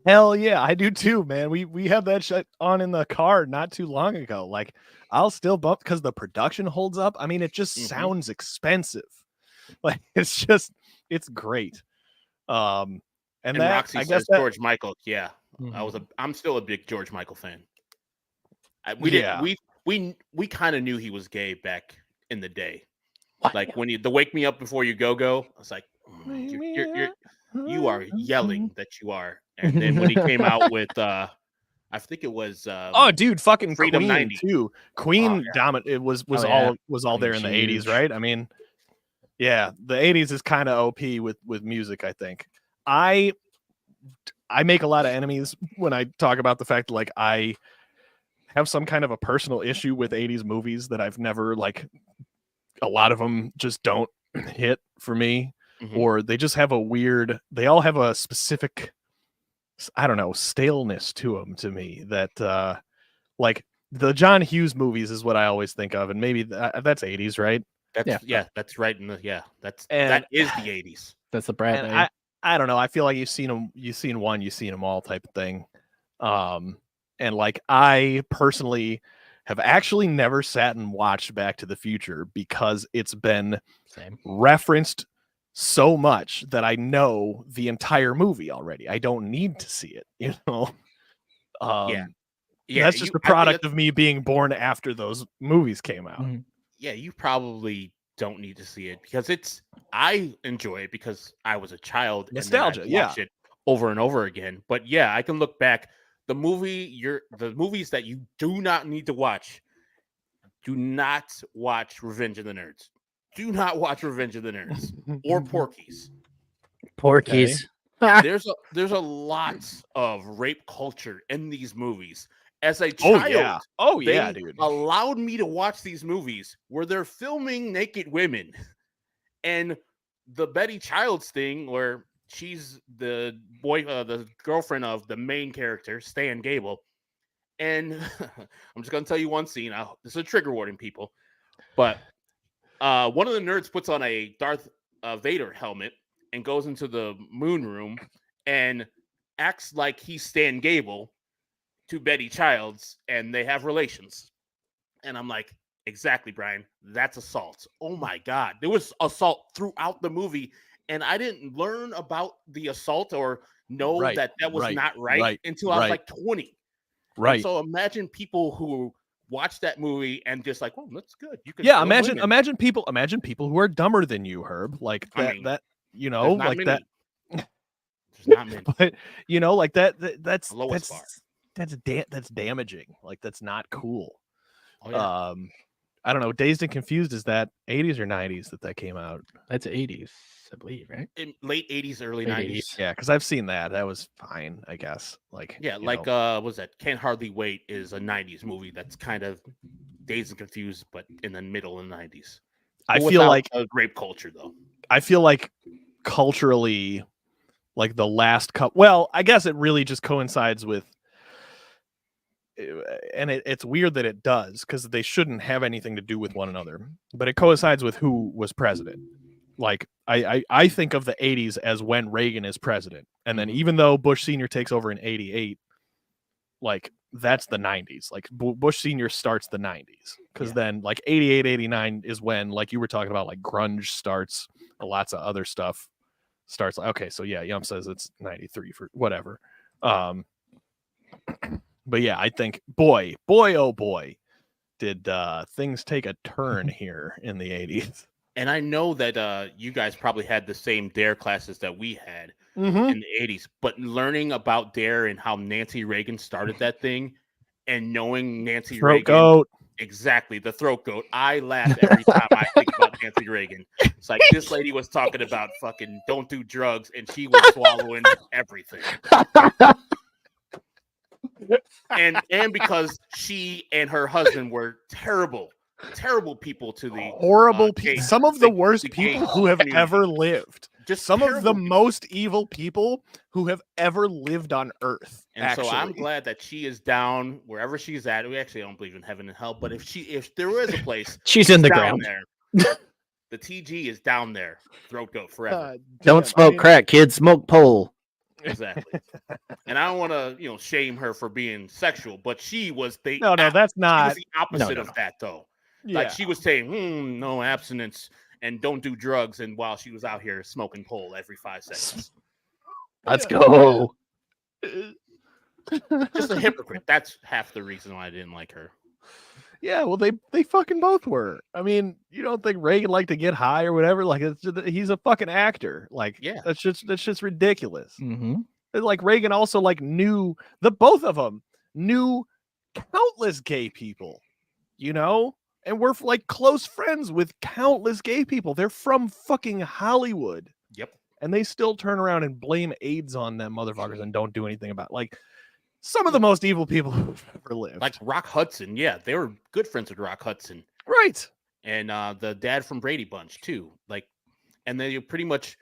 Hell yeah. I do too, man. We have that shit on in the car not too long ago. Like, I'll still bump because the production holds up. I mean, it just Mhm. sounds expensive. Like, it's great. And that, Roxy I guess says that, George Michael. Yeah, Mhm. I'm still a big George Michael fan. Yeah. We kind of knew he was gay back in the day. What? Like when the Wake Me Up Before You Go, I was like, you are yelling that you are. And then when he came out with I think it was Oh, dude, fucking Freedom Queen 90. too. Oh, Queen yeah. it was Oh, yeah. all there Queen's in the 80s, huge. right? I mean, yeah, the 80s is kind of OP with music, I think. I make a lot of enemies when I talk about the fact that, like, I have some kind of a personal issue with 80s movies that I've never, like, a lot of them just don't hit for me, Mhm. or they just have they all have a specific, I don't know, staleness to them to me that like the John Hughes movies is what I always think of, and maybe that's 80s, right? That's right in the And that is the 80s. That's the Brad and Day. I don't know, I feel like you've seen one, you've seen them all type of thing. And like, I personally have actually never sat and watched Back to the Future because it's been Same. referenced so much that I know the entire movie already. I don't need to see it, you know. Yeah, That's just the I think product of me being born after those movies came out. Mhm. yeah, you probably don't need to see it because I enjoy it because I was a child Nostalgia, and then I watched it over and over again. But yeah, I can look back. The movies that you do not need to watch. Do not watch Revenge of the Nerds. Do not watch Revenge of the Nerds or Porky's. Porkies. There's a lot of rape culture in these movies. As a child, they dude, allowed me to watch these movies where they're filming naked women, and the Betty Childs thing where she's the girlfriend of the main character, Stan Gable. And I'm just gonna tell you one scene. This is a trigger warning, people. But one of the nerds puts on a Darth Vader helmet and goes into the moon room and acts like he's Stan Gable to Betty Childs, and they have relations. And I'm like, exactly, Brian. That's assault. Oh my God. There was assault throughout the movie, and I didn't learn about the assault or know that was not right until I was like 20. Right. And so imagine people who watch that movie and just like, oh, that's good. You can imagine people who are dumber than you, Herb. Like that, you know, like many. that. There's not many. But you know, like that's bar. That's damaging. Like, that's not cool. Oh, yeah. I don't know. Dazed and Confused, is that 80s or 90s that came out? That's 80s, I believe, right? In late 80s, early Late 90s. 80s. Yeah, because I've seen that. That was fine, I guess. Like, yeah, like what was that? Can't Hardly Wait is a 90s movie that's kind of Dazed and Confused, but in the middle of the 90s. I feel like a rape culture, though. I feel like culturally, like the last couple. Well, I guess it really just coincides with, and it's weird that it does because they shouldn't have anything to do with one another, but it coincides with who was president. Like, I think of the 80s as when Reagan is president, and then even though Bush Sr. takes over in 88, like, that's the 90s. Like, Bush Sr. starts the 90s because then like 88, 89 is when, like you were talking about, like grunge starts, lots of other stuff starts like, okay, so yeah, Yum says it's 93 for whatever. But yeah, I think boy, oh boy, did things take a turn here in the 80s. And I know that you guys probably had the same DARE classes that we had Mm-hmm. in the 80s, but learning about DARE and how Nancy Reagan started that thing and knowing Nancy Throat Reagan, goat. exactly, the throat goat. I laugh every time I think about Nancy Reagan. It's like this lady was talking about fucking don't do drugs, and she was swallowing everything. And because she and her husband were terrible people to the Horrible gay- people. Some of the worst the gay people who have community. ever lived. Just Some of terrible the people. most evil people who have ever lived on Earth. And so I'm glad that she is down wherever she's at. We actually don't believe in heaven and hell, but if there is a place, She's in the down ground. there. The TG is down there. Throat goat forever. Don't smoke crack, kids. Smoke pole. Exactly. And I don't want to, shame her for being sexual, but she was the No, that's she not. was the opposite No. of that though. Yeah. Like she was saying, no abstinence and don't do drugs, and while she was out here smoking pole every 5 seconds. Let's go. Just a hypocrite. That's half the reason why I didn't like her. Yeah, well, they fucking both were. I mean, you don't think Reagan liked to get high or whatever? Like, he's a fucking actor. Like, Yeah. that's just ridiculous. Mm-hmm. Like Reagan also knew both of them knew countless gay people, and we're close friends with countless gay people. They're from fucking Hollywood. Yep. And they still turn around and blame AIDS on them motherfuckers and don't do anything about it. Some of the most evil people who've ever lived. Like Rock Hudson. Yeah, they were good friends with Rock Hudson. Right. And the dad from Brady Bunch too. And they pretty much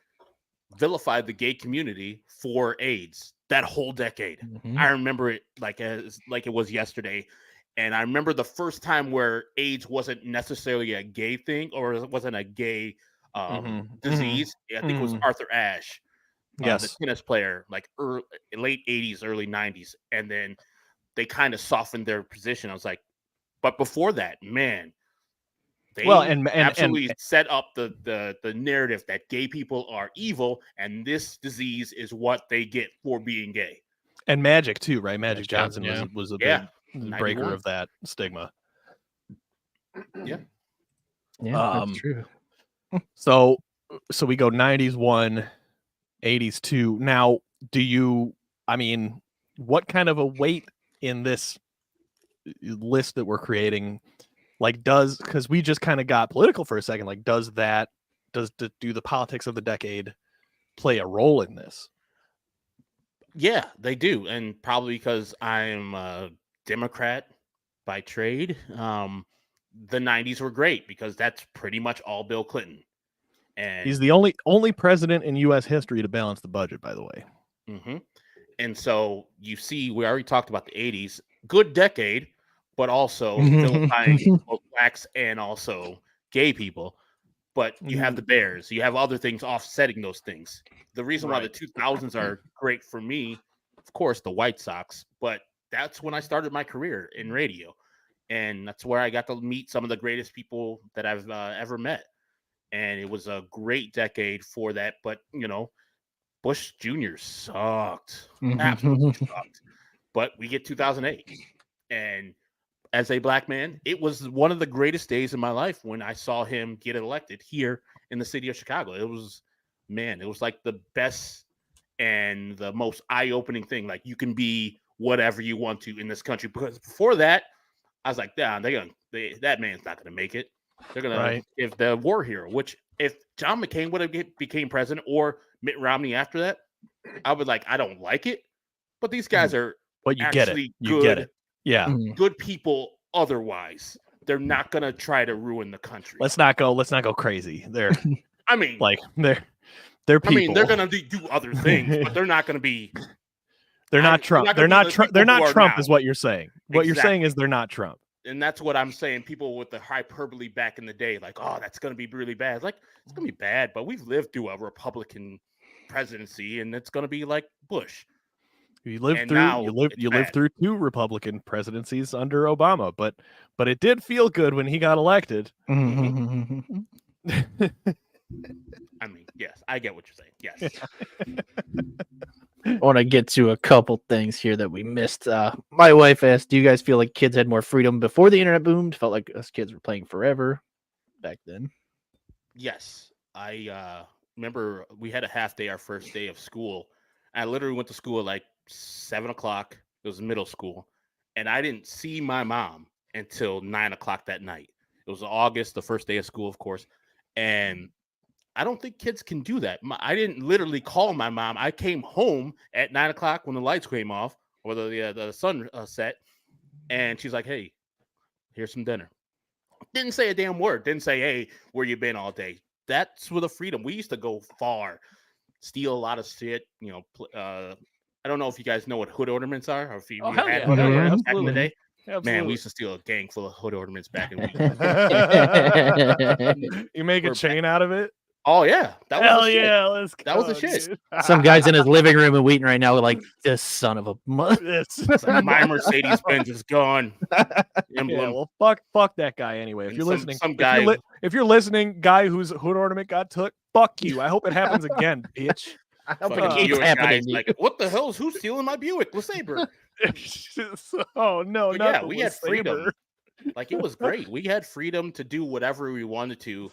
vilified the gay community for AIDS that whole decade. Mm-hmm. I remember it like it was yesterday. And I remember the first time where AIDS wasn't necessarily a gay thing, or it wasn't a gay disease. I think it was Arthur Ashe, the tennis player, late 80s, early 90s. And then they kind of softened their position. I was like, but before that, man, they absolutely set up the narrative that gay people are evil and this disease is what they get for being gay. And Magic too, right? Magic Johnson yeah. was a big breaker 91. of that stigma. Yeah. Yeah, that's true. So we go 90s 1, 80s 2. Now, what kind of a weight in this list that we're creating, because we just kind of got political for a second, do the politics of the decade play a role in this? Yeah, they do. And probably because I'm a Democrat by trade, the 90s were great because that's pretty much all Bill Clinton. And he's the only president in U.S. history to balance the budget, by the way. Mm-hmm. And so you see, we already talked about the 80s, good decade, but also vilifying both blacks and also gay people. But you have the Bears, you have other things offsetting those things. The reason why the 2000s are great for me, of course, the White Sox, but that's when I started my career in radio. And that's where I got to meet some of the greatest people that I've ever met. And it was a great decade for that. But, Bush Jr. sucked. Absolutely sucked. But we get 2008. And as a black man, it was one of the greatest days in my life when I saw him get elected here in the city of Chicago. It was like the best and the most eye-opening thing. Like, you can be whatever you want to in this country. Because before that, I was like, that man's not going to make it. They're going to give the war hero, which if John McCain would have became president or Mitt Romney after that, I would I don't like it, but these guys are get it. Yeah. Good people otherwise. They're not going to try to ruin the country. Let's not go crazy. They're they're people. I mean, they're going to do other things, but they're not going to be They're not Trump. They're not Trump is what you're saying. What you're saying is they're not Trump. And that's what I'm saying. People with the hyperbole back in the day, that's going to be really bad. It's it's going to be bad, but we've lived through a Republican presidency, and it's going to be like Bush. You lived through 2 Republican presidencies under Obama, but it did feel good when he got elected. I mean, Yes, I get what you're saying. Yes. I want to get to a couple things here that we missed. My wife asked, do you guys feel like kids had more freedom before the internet boomed? Felt like us kids were playing forever back then. Yes. I remember we had a half day our first day of school. I literally went to school at like 7 o'clock. It was middle school. And I didn't see my mom until 9 o'clock that night. It was August, the first day of school, of course. And I don't think kids can do that. I didn't literally call my mom. I came home at 9 o'clock when the lights came off or the sun set. And she's like, hey, here's some dinner. Didn't say a damn word. Didn't say, hey, where you been all day? That's where the freedom. We used to go far, steal a lot of shit. I don't know if you guys know what hood ornaments are, or if you had hood ornaments back in the day. Absolutely. Man, we used to steal a gang full of hood ornaments back in the week. You make a chain out of it? Oh yeah, that was the shit. Let's go. That was the shit. Some guy's in his living room in Wheaton right now, like this son of a mother. Like, my Mercedes Benz is gone. Yeah, well, fuck that guy anyway. If you're listening, some guy, if you're listening, guy whose hood ornament got took, fuck you. I hope it happens again, bitch. I hope it keeps happening. Like, what the hell is who's stealing my Buick LeSabre? Oh no, but not yeah, the we had LeSabre. freedom. Like it was great. We had freedom to do whatever we wanted to.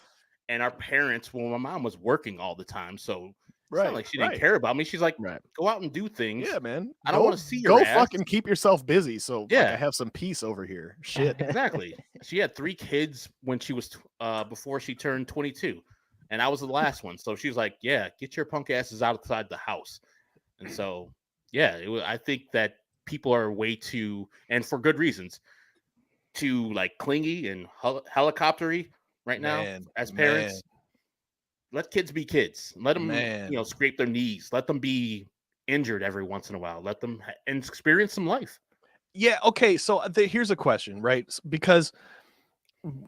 And our parents, well, my mom was working all the time, so it's not like she didn't care about me. She's like, go out and do things. Yeah, man. I don't want to see your ass. Fucking keep yourself busy, so I have some peace over here. Shit. Exactly. She had 3 kids when she was before she turned 22, and I was the last one. So she's like, yeah, get your punk asses outside the house. And so, yeah, I think that people are way too, and for good reasons, too like clingy and helicoptery. Right now, as parents, let kids be kids. Let them, scrape their knees. Let them be injured every once in a while. Let them experience some life. Yeah. Okay. So here's a question, right? Because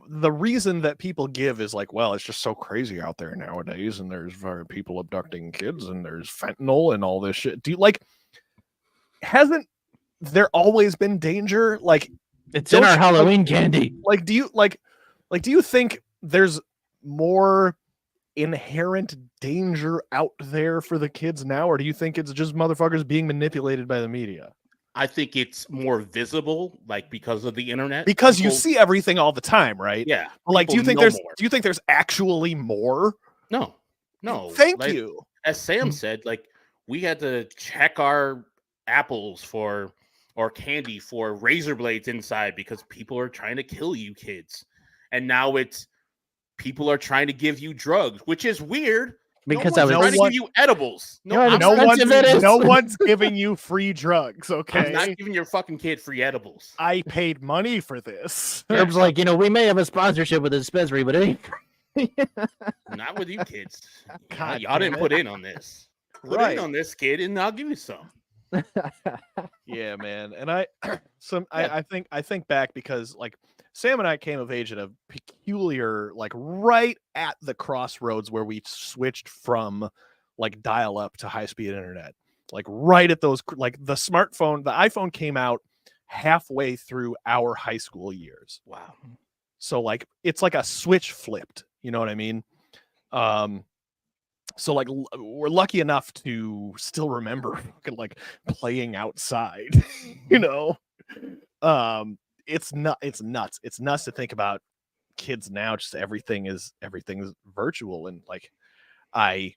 the reason that people give is like, well, it's just so crazy out there nowadays, and there's people abducting kids, and there's fentanyl and all this shit. Do you hasn't there always been danger? Like, it's in our Halloween candy. Like, do you think there's more inherent danger out there for the kids now, or do you think it's just motherfuckers being manipulated by the media? I think it's more visible, like because of the internet. Because you see everything all the time, right? Yeah. Like, do you think there's actually more? No. Thank you. As Sam said, like we had to check our apples or candy for razor blades inside because people are trying to kill you kids. And now people are trying to give you drugs, which is weird. Because trying to give you edibles. No one's giving you free drugs, okay? I'm not giving your fucking kid free edibles. I paid money for this. Herb's like, we may have a sponsorship with a dispensary, but it ain't not with you kids. Y'all didn't put in on this. Put in on this, kid, and I'll give you some. Yeah, man. And I think back because like Sam and I came of age at a peculiar, like right at the crossroads where we switched from like dial up to high speed internet, like right at those, like the iPhone came out halfway through our high school years. Wow. So like, it's like a switch flipped, you know what I mean? So like we're lucky enough to still remember like playing outside, It's nuts. It's nuts to think about kids now. Just everything's virtual. And like, I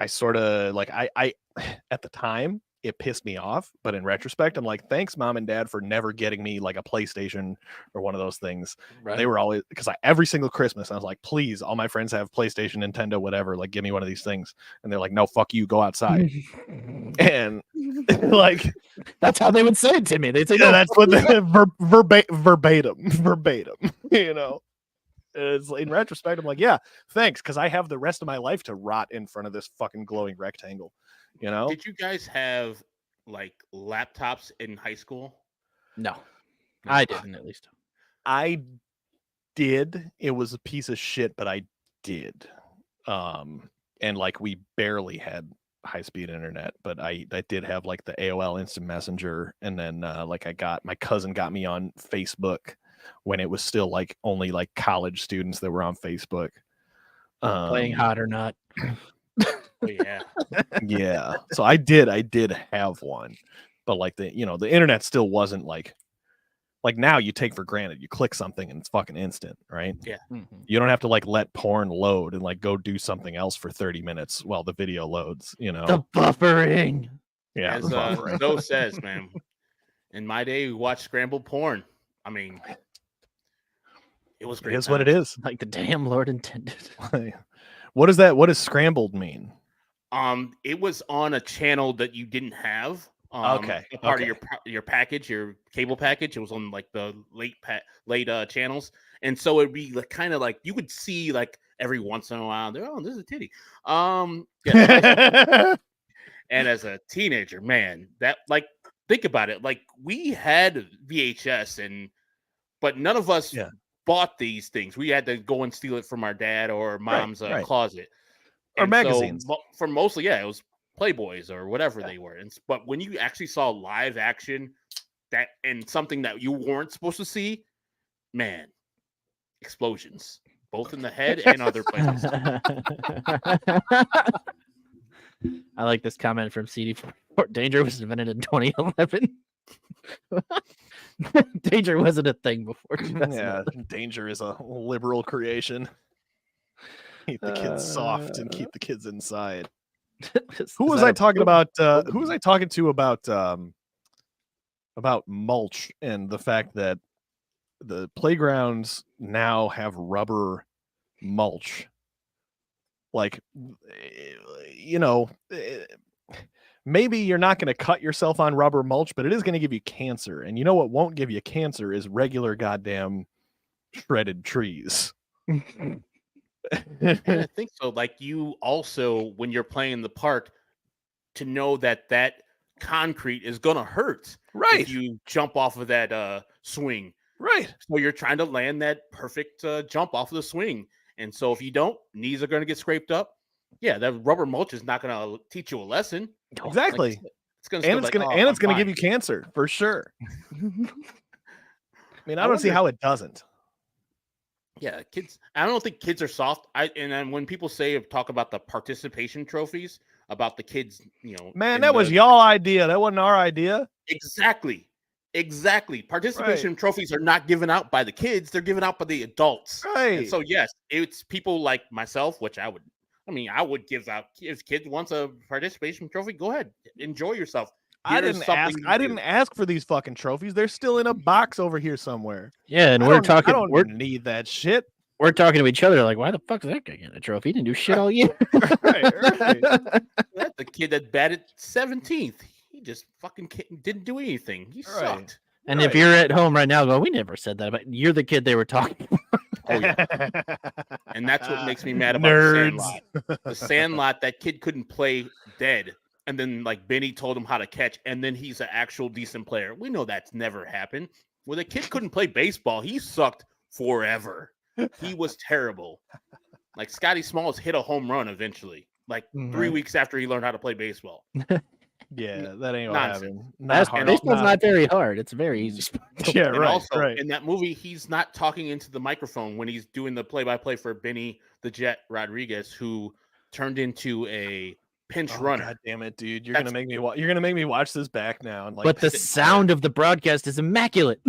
sort of like, I at the time it pissed me off, but in retrospect, I'm like, thanks mom and dad for never getting me like a PlayStation or one of those things. Right. They were always, because every single Christmas I was like, please, all my friends have PlayStation, Nintendo, whatever, like give me one of these things. And they're like, no, fuck you, go outside. And like, that's how they would say it to me. They'd say, no, that's what verbatim, It's in retrospect, I'm like, yeah, thanks, because I have the rest of my life to rot in front of this fucking glowing rectangle. Did you guys have like laptops in high school? No, I didn't. At least I did. It was a piece of shit, but I did. And like we barely had high speed internet, but I did have like the AOL Instant Messenger, and then like my cousin got me on Facebook when it was still like only like college students that were on Facebook. Playing hot or not. Oh yeah. Yeah. So I did have one, but like the internet still wasn't like now you take for granted. You click something and it's fucking instant, right? Yeah. Mhm. You don't have to like let porn load and like go do something else for 30 minutes while the video loads, The buffering. Yeah. As buffering. Zoe says, man. In my day, we watched scrambled porn. I mean, it was It great. is what it times. is. Like the damn Lord intended. What is that? What does scrambled mean? It was on a channel that you didn't have. Okay, A part okay. of your package, your cable package. It was on like the late channels, and so it'd be like kind of like you would see like every once in a while. Oh, this is a titty. Yeah. And as a teenager, man, that like think about it. Like we had VHS, but none of us Yeah. bought these things. We had to go and steal it from our dad or mom's right. closet. Or And magazines. So, for mostly, yeah, it was Playboys or whatever they were. But when you actually saw live action and something that you weren't supposed to see, man, explosions, both in the head and other places. I like this comment from CD4. Danger was invented in 2011. Danger wasn't a thing before. Yeah, danger is a liberal creation. Keep the kids soft and keep the kids inside. Who was I talking about? Who was I talking to about mulch and the fact that the playgrounds now have rubber mulch? Like, maybe you're not going to cut yourself on rubber mulch, but it is going to give you cancer. And you know what won't give you cancer is regular goddamn shredded trees. And I think so. Like you also, when you're playing in the park, to know that concrete is gonna hurt, right? If you jump off of that swing, right? So you're trying to land that perfect jump off of the swing, and so if you don't, knees are gonna get scraped up. Yeah, that rubber mulch is not gonna teach you a lesson. Exactly. Like, it's gonna give you cancer for sure. I mean, I don't see how it doesn't. Yeah, kids. I don't think kids are soft. And then when people talk about the participation trophies, about the kids, man, that was y'all idea. That wasn't our idea. Exactly. Participation trophies are not given out by the kids; they're given out by the adults. Right. And so yes, it's people like myself, which I would give out. If kids wants a participation trophy, go ahead, enjoy yourself. I didn't ask for these fucking trophies. They're still in a box over here somewhere. Yeah, and I don't need that shit. We're talking to each other like, why the fuck is that guy getting a trophy? He didn't do shit all year. right. That's the kid that batted 17th. He just fucking didn't do anything. He sucked. And if you're at home right now going, we never said that, but you're the kid they were talking about. Oh, yeah. And that's what makes me mad about Nerds. The Sandlot. The Sandlot, that kid couldn't play dead. And then, like, Benny told him how to catch, and then he's an actual decent player. We know that's never happened. When the kid couldn't play baseball, he sucked forever. He was terrible. Like, Scotty Smalls hit a home run eventually, like 3 weeks after he learned how to play baseball. Yeah, that ain't what happened. Baseball's not very hard. It's very easy. Yeah, and right. Also, right. in that movie, he's not talking into the microphone when he's doing the play-by-play for Benny the Jet Rodriguez, who turned into a pinch runner. God damn it, dude! You're gonna make me watch this back now. And but the sound of the broadcast is immaculate.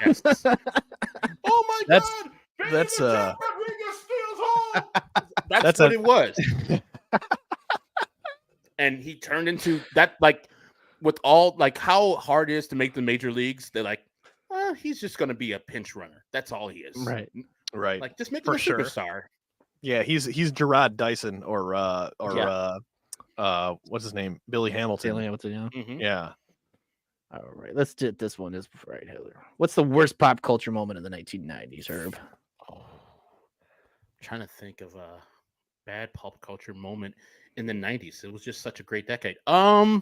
Yes. Oh my God! That's Rodriguez steals home. That's what it was. And he turned into that, like, with all, like, how hard it is to make the major leagues. They're like, he's just gonna be a pinch runner. That's all he is. Right. Like, just make him a superstar. Yeah, he's Gerard Dyson or what's his name? Billy Hamilton. Yeah. Mm-hmm. Yeah. All right, let's do this one. Is right, Heather. What's the worst pop culture moment in the 1990s, Herb? I'm trying to think of a bad pop culture moment in the 90s. It was just such a great decade. I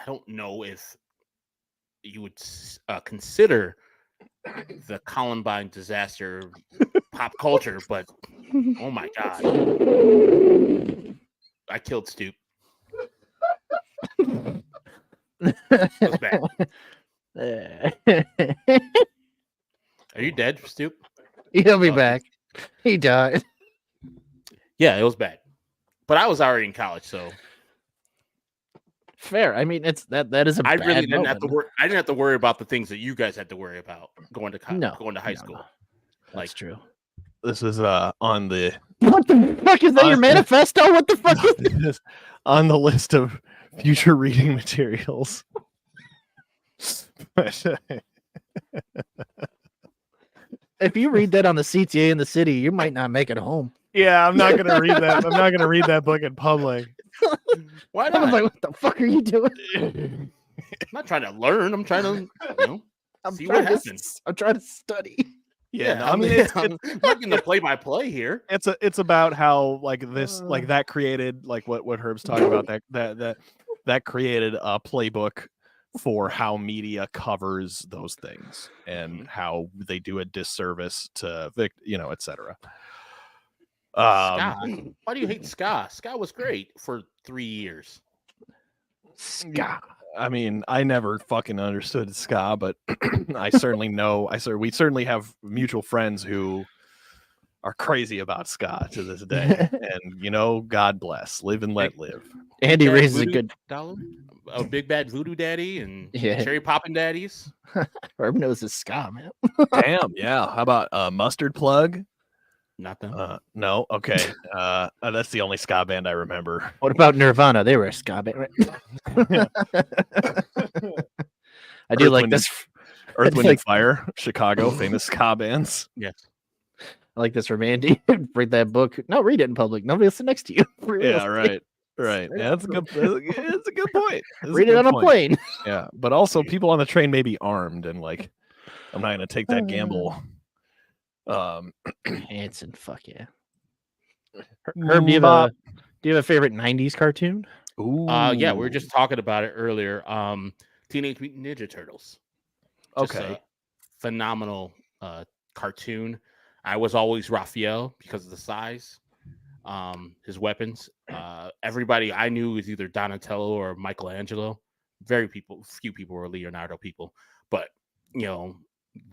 don't know if you would consider the Columbine disaster pop culture, but oh my god, I killed Stoop. That's bad. Are you dead, Stoop? He'll be back. He died. Yeah, it was bad. But I was already in college, so Fair. I mean, it's that is a I bad really didn't have to moment. worry. I didn't have to worry about the things that you guys had to worry about going to No, going to high no, school. no. That's Like, true. This is on the What the fuck is that? Your manifesto? What the fuck is this on the list of future reading materials. If you read that on the CTA in the city, you might not make it home. Yeah, I'm not gonna read that. I'm not gonna read that book in public. why I was not? like, what the fuck are you doing? I'm not trying to learn. I'm trying to, see what happens. I'm trying to study. Yeah, no, I mean, I'm not getting the play-by-play here. it's about how like this like that created like what Herb's talking about that created a playbook for how media covers those things and how they do a disservice to etc. Ska. Why do you hate ska? Ska was great for 3 years. Ska. I mean, I never fucking understood ska, but I certainly know. We certainly have mutual friends who are crazy about ska to this day, and God bless, live and let live. Andy raises a good dollar. A big bad voodoo daddy and Yeah. cherry popping daddies. Herb knows his ska, man. Damn, yeah. How about Mustard Plug? Not them. No, okay. That's the only ska band I remember. What about Nirvana? They were a ska band, right? I do like this. Earth, Wind, and Fire, Chicago, famous ska bands. Yes. I like this from Andy. Read that book. No, read it in public. Nobody will sit next to you. Yeah, right. Right. Yeah, that's a good. It's a good point. Read it on a plane. Yeah, but also people on the train may be armed, and like, I'm not gonna take that gamble. Hanson, fuck yeah. Herb, do you have a favorite '90s cartoon? Ooh. Yeah, we were just talking about it earlier. Teenage Mutant Ninja Turtles. Just Okay. a phenomenal cartoon. I was always Raphael because of the size. His weapons. Everybody I knew was either Donatello or Michelangelo. Few people were Leonardo people, but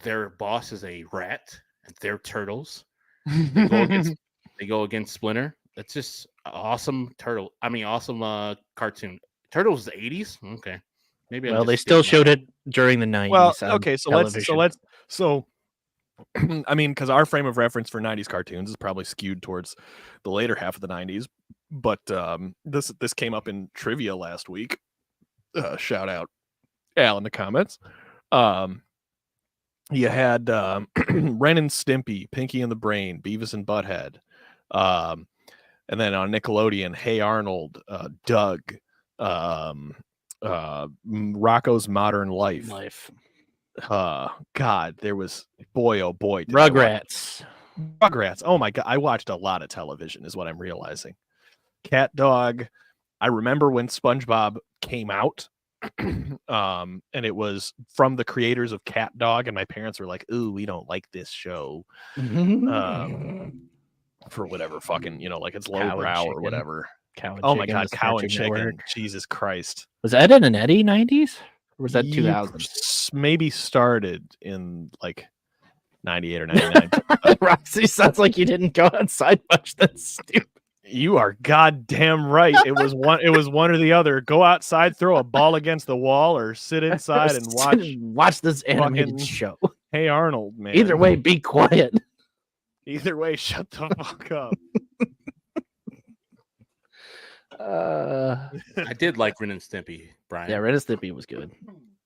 their boss is a rat and they're turtles. They go against Splinter. It's just awesome awesome cartoon. Turtles the 80s. Okay, maybe. Well, they still showed it during the 90s. Well, okay, so television. let's I mean, because our frame of reference for 90s cartoons is probably skewed towards the later half of the 90s, but this came up in trivia last week. Shout out Al in the comments. You had Ren and Stimpy, Pinky and the Brain, Beavis and Butthead, and then on Nickelodeon, Hey Arnold, Doug, Rocco's Modern Life. God, there was oh boy, Rugrats. Oh my God, I watched a lot of television is what I'm realizing. Cat Dog. I remember when SpongeBob came out, and it was from the creators of Cat Dog, and my parents were like, "Ooh, we don't like this show," for whatever fucking like it's lowbrow or whatever. Oh my God, Cow and Chicken. Jesus Christ. Was that in an Eddie 90s? Or was that 2000? Maybe started in like 98 or 99. Roxy, sounds like you didn't go outside much. That's stupid. You are goddamn right. It was one or the other. Go outside, throw a ball against the wall, or sit inside and watch this animated show. Hey Arnold, man. Either way, be quiet. Either way, shut the fuck up. I did like Ren and Stimpy, Brian. Yeah, Ren and Stimpy was good.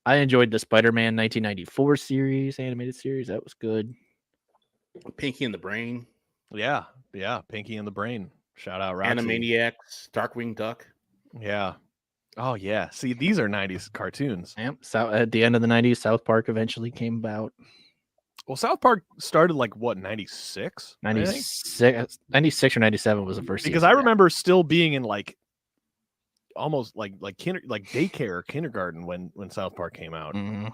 I enjoyed the Spider-Man 1994 series, animated series. That was good. Pinky and the Brain. Yeah, Pinky and the Brain. Shout out Roxy. Animaniacs, Darkwing Duck. Yeah. Oh yeah. See, these are 90s cartoons. Yep. So at the end of the 90s, South Park eventually came about. Well, South Park started like what, 96? 96 or 97 was the first because season. I remember still being in like almost like daycare, kindergarten when South Park came out. Mm-hmm.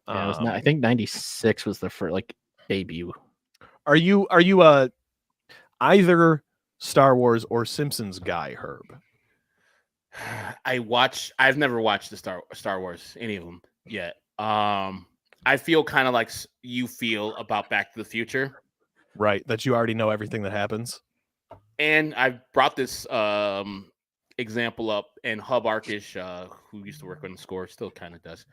Yeah, it was I think 96 was the first debut. Are you either Star Wars or Simpsons guy, Herb? I've never watched the Star Wars, any of them yet. I feel kind of like you feel about Back to the Future. Right, that you already know everything that happens. And I brought this example up, and Hub Arkish, who used to work on the score, still kind of does,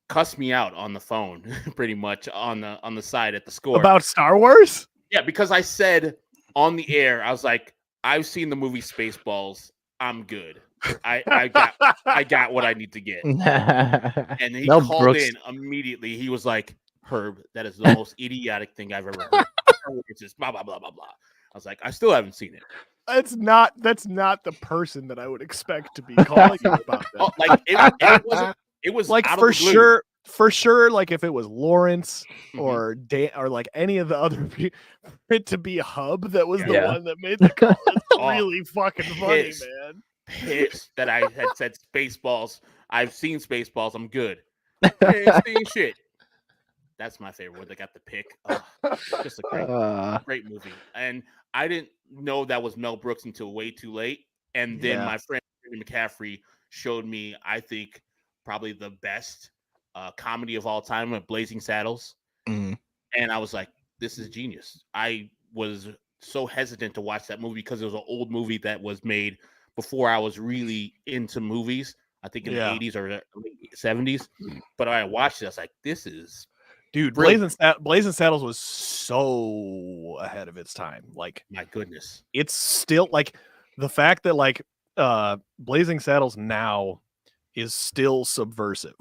cussed me out on the phone, pretty much on the side at the score About Star Wars. Yeah, because I said on the air, I was like, I've seen the movie Spaceballs. I'm good. I got what I need to get. And he Mel called Brooks. in immediately. He was like, Herb, that is the most idiotic thing I've ever heard. It's just blah blah blah blah blah. I was like, I still haven't seen it. That's not the person that I would expect to be calling you about that. Oh, like it wasn't. It was like out for of the blue. sure. Like if it was Lawrence Mhm. or Dan or like any of the other people, for it to be Hub that was the Yeah. one that made the call. That's Oh, really fucking funny, pissed. man. Pissed that I had said Spaceballs. I've seen Spaceballs. I'm good. I ain't seen shit. That's my favorite one. They got the pick. Oh, just a great movie. And I didn't know that was Mel Brooks until way too late. And then Yeah. my friend McCaffrey showed me, I think, probably the best comedy of all time, Blazing Saddles. Mm. And I was like, this is genius. I was so hesitant to watch that movie because it was an old movie that was made before I was really into movies. I think in Yeah. the 80s or late 70s. But I watched it. I was like, this is Dude, brilliant. Blazing Saddles was so ahead of its time. Like, My goodness. it's still like the fact that like Blazing Saddles now is still subversive.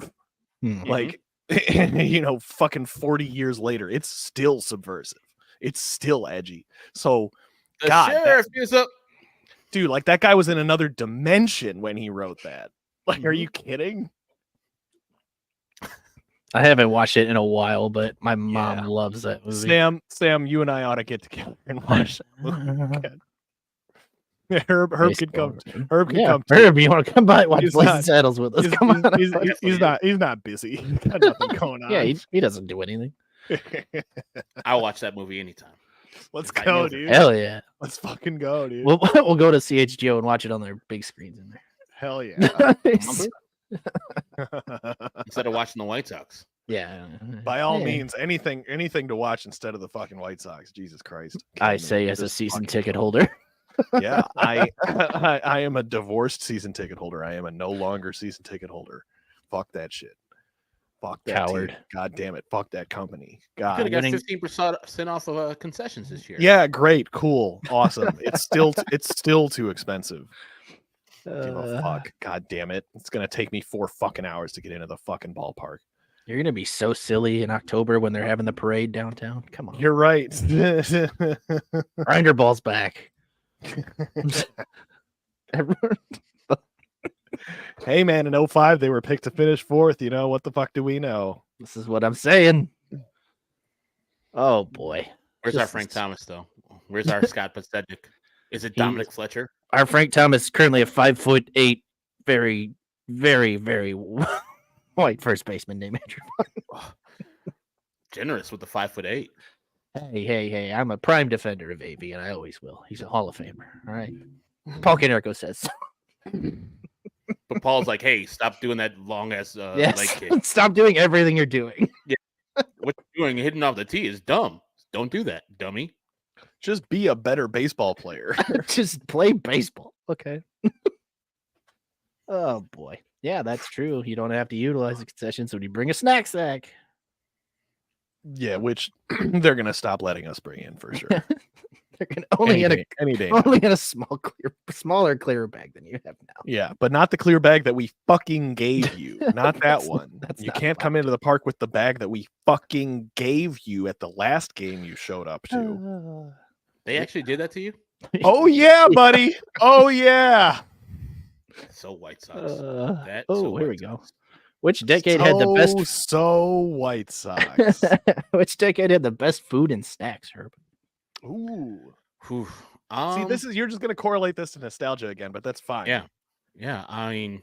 Hmm. Like, you know, fucking 40 years later, it's still subversive. It's still edgy. So, The God, sheriff is up. dude, like that guy was in another dimension when he wrote that. Like, are Mhm. you kidding? I haven't watched it in a while, but my mom Yeah. loves that movie. Sam, you and I ought to get together and watch that movie again. Herb can come. Herb can come. too. Herb, you want to come by and watch He's Blazing not- Saddles with us? He's, Come on. he's not busy. He's got nothing going on. Yeah, he doesn't do anything. I'll watch that movie anytime. Let's Invite me go, over. dude. Hell yeah. Let's fucking go, dude. We'll go to CHGO and watch it on their big screens in Hell yeah. there. Instead of watching the White Sox. Yeah. By all Yeah. means, anything to watch instead of the fucking White Sox. Jesus Christ. I Can't say even as do a this season fucking ticket show. holder. Yeah, I am a divorced season ticket holder. I am a no longer season ticket holder. Fuck that shit. Fuck that Coward. team. God damn it. Fuck that company. Could God. have got winning- 15% off of concessions this year. Yeah, great, cool, awesome. It's still too expensive. Give a fuck. God damn it. It's gonna take me 4 fucking hours to get into the fucking ballpark. You're gonna be so silly in October when they're having the parade downtown. Come on. You're right. Grinder ball's back. Everyone- Hey man, in 05 they were picked to finish 4th. You know what the fuck do we know? This is what I'm saying. Oh boy. Where's our This Frank is- Thomas, though? Where's our Scott Pastetic? Is it Dominic Fletcher? Our Frank Thomas is currently a 5'8", very, very, very white first baseman named Andrew. Generous with the 5'8". Hey, I'm a prime defender of AV, and I always will. He's a Hall of Famer. All right. Paul Canerco says so. But Paul's like, hey, stop doing that long ass leg Yes. kick. Stop doing everything you're doing. What you're doing hitting off the tee is dumb. Don't do that, dummy. Just be a better baseball player. Just play baseball. Okay. Oh boy. Yeah, that's true. You don't have to utilize the concessions when you bring a snack sack. Yeah, which they're gonna stop letting us bring in for sure. They're gonna only in a any day. now. only in a smaller, clearer bag than you have now. Yeah, but not the clear bag that we fucking gave you. Not that That's- one. that's You not can't come into the park with the bag that we fucking gave you at the last game you showed up to. They actually did that to you? Oh yeah, buddy. Oh yeah. So White Sox. Here So we White go. Sox. Which decade had the best? So White Sox. Which decade had the best food and snacks, Herb? Ooh. Whew. See, this is you're just gonna correlate this to nostalgia again, but that's fine. Yeah. I mean,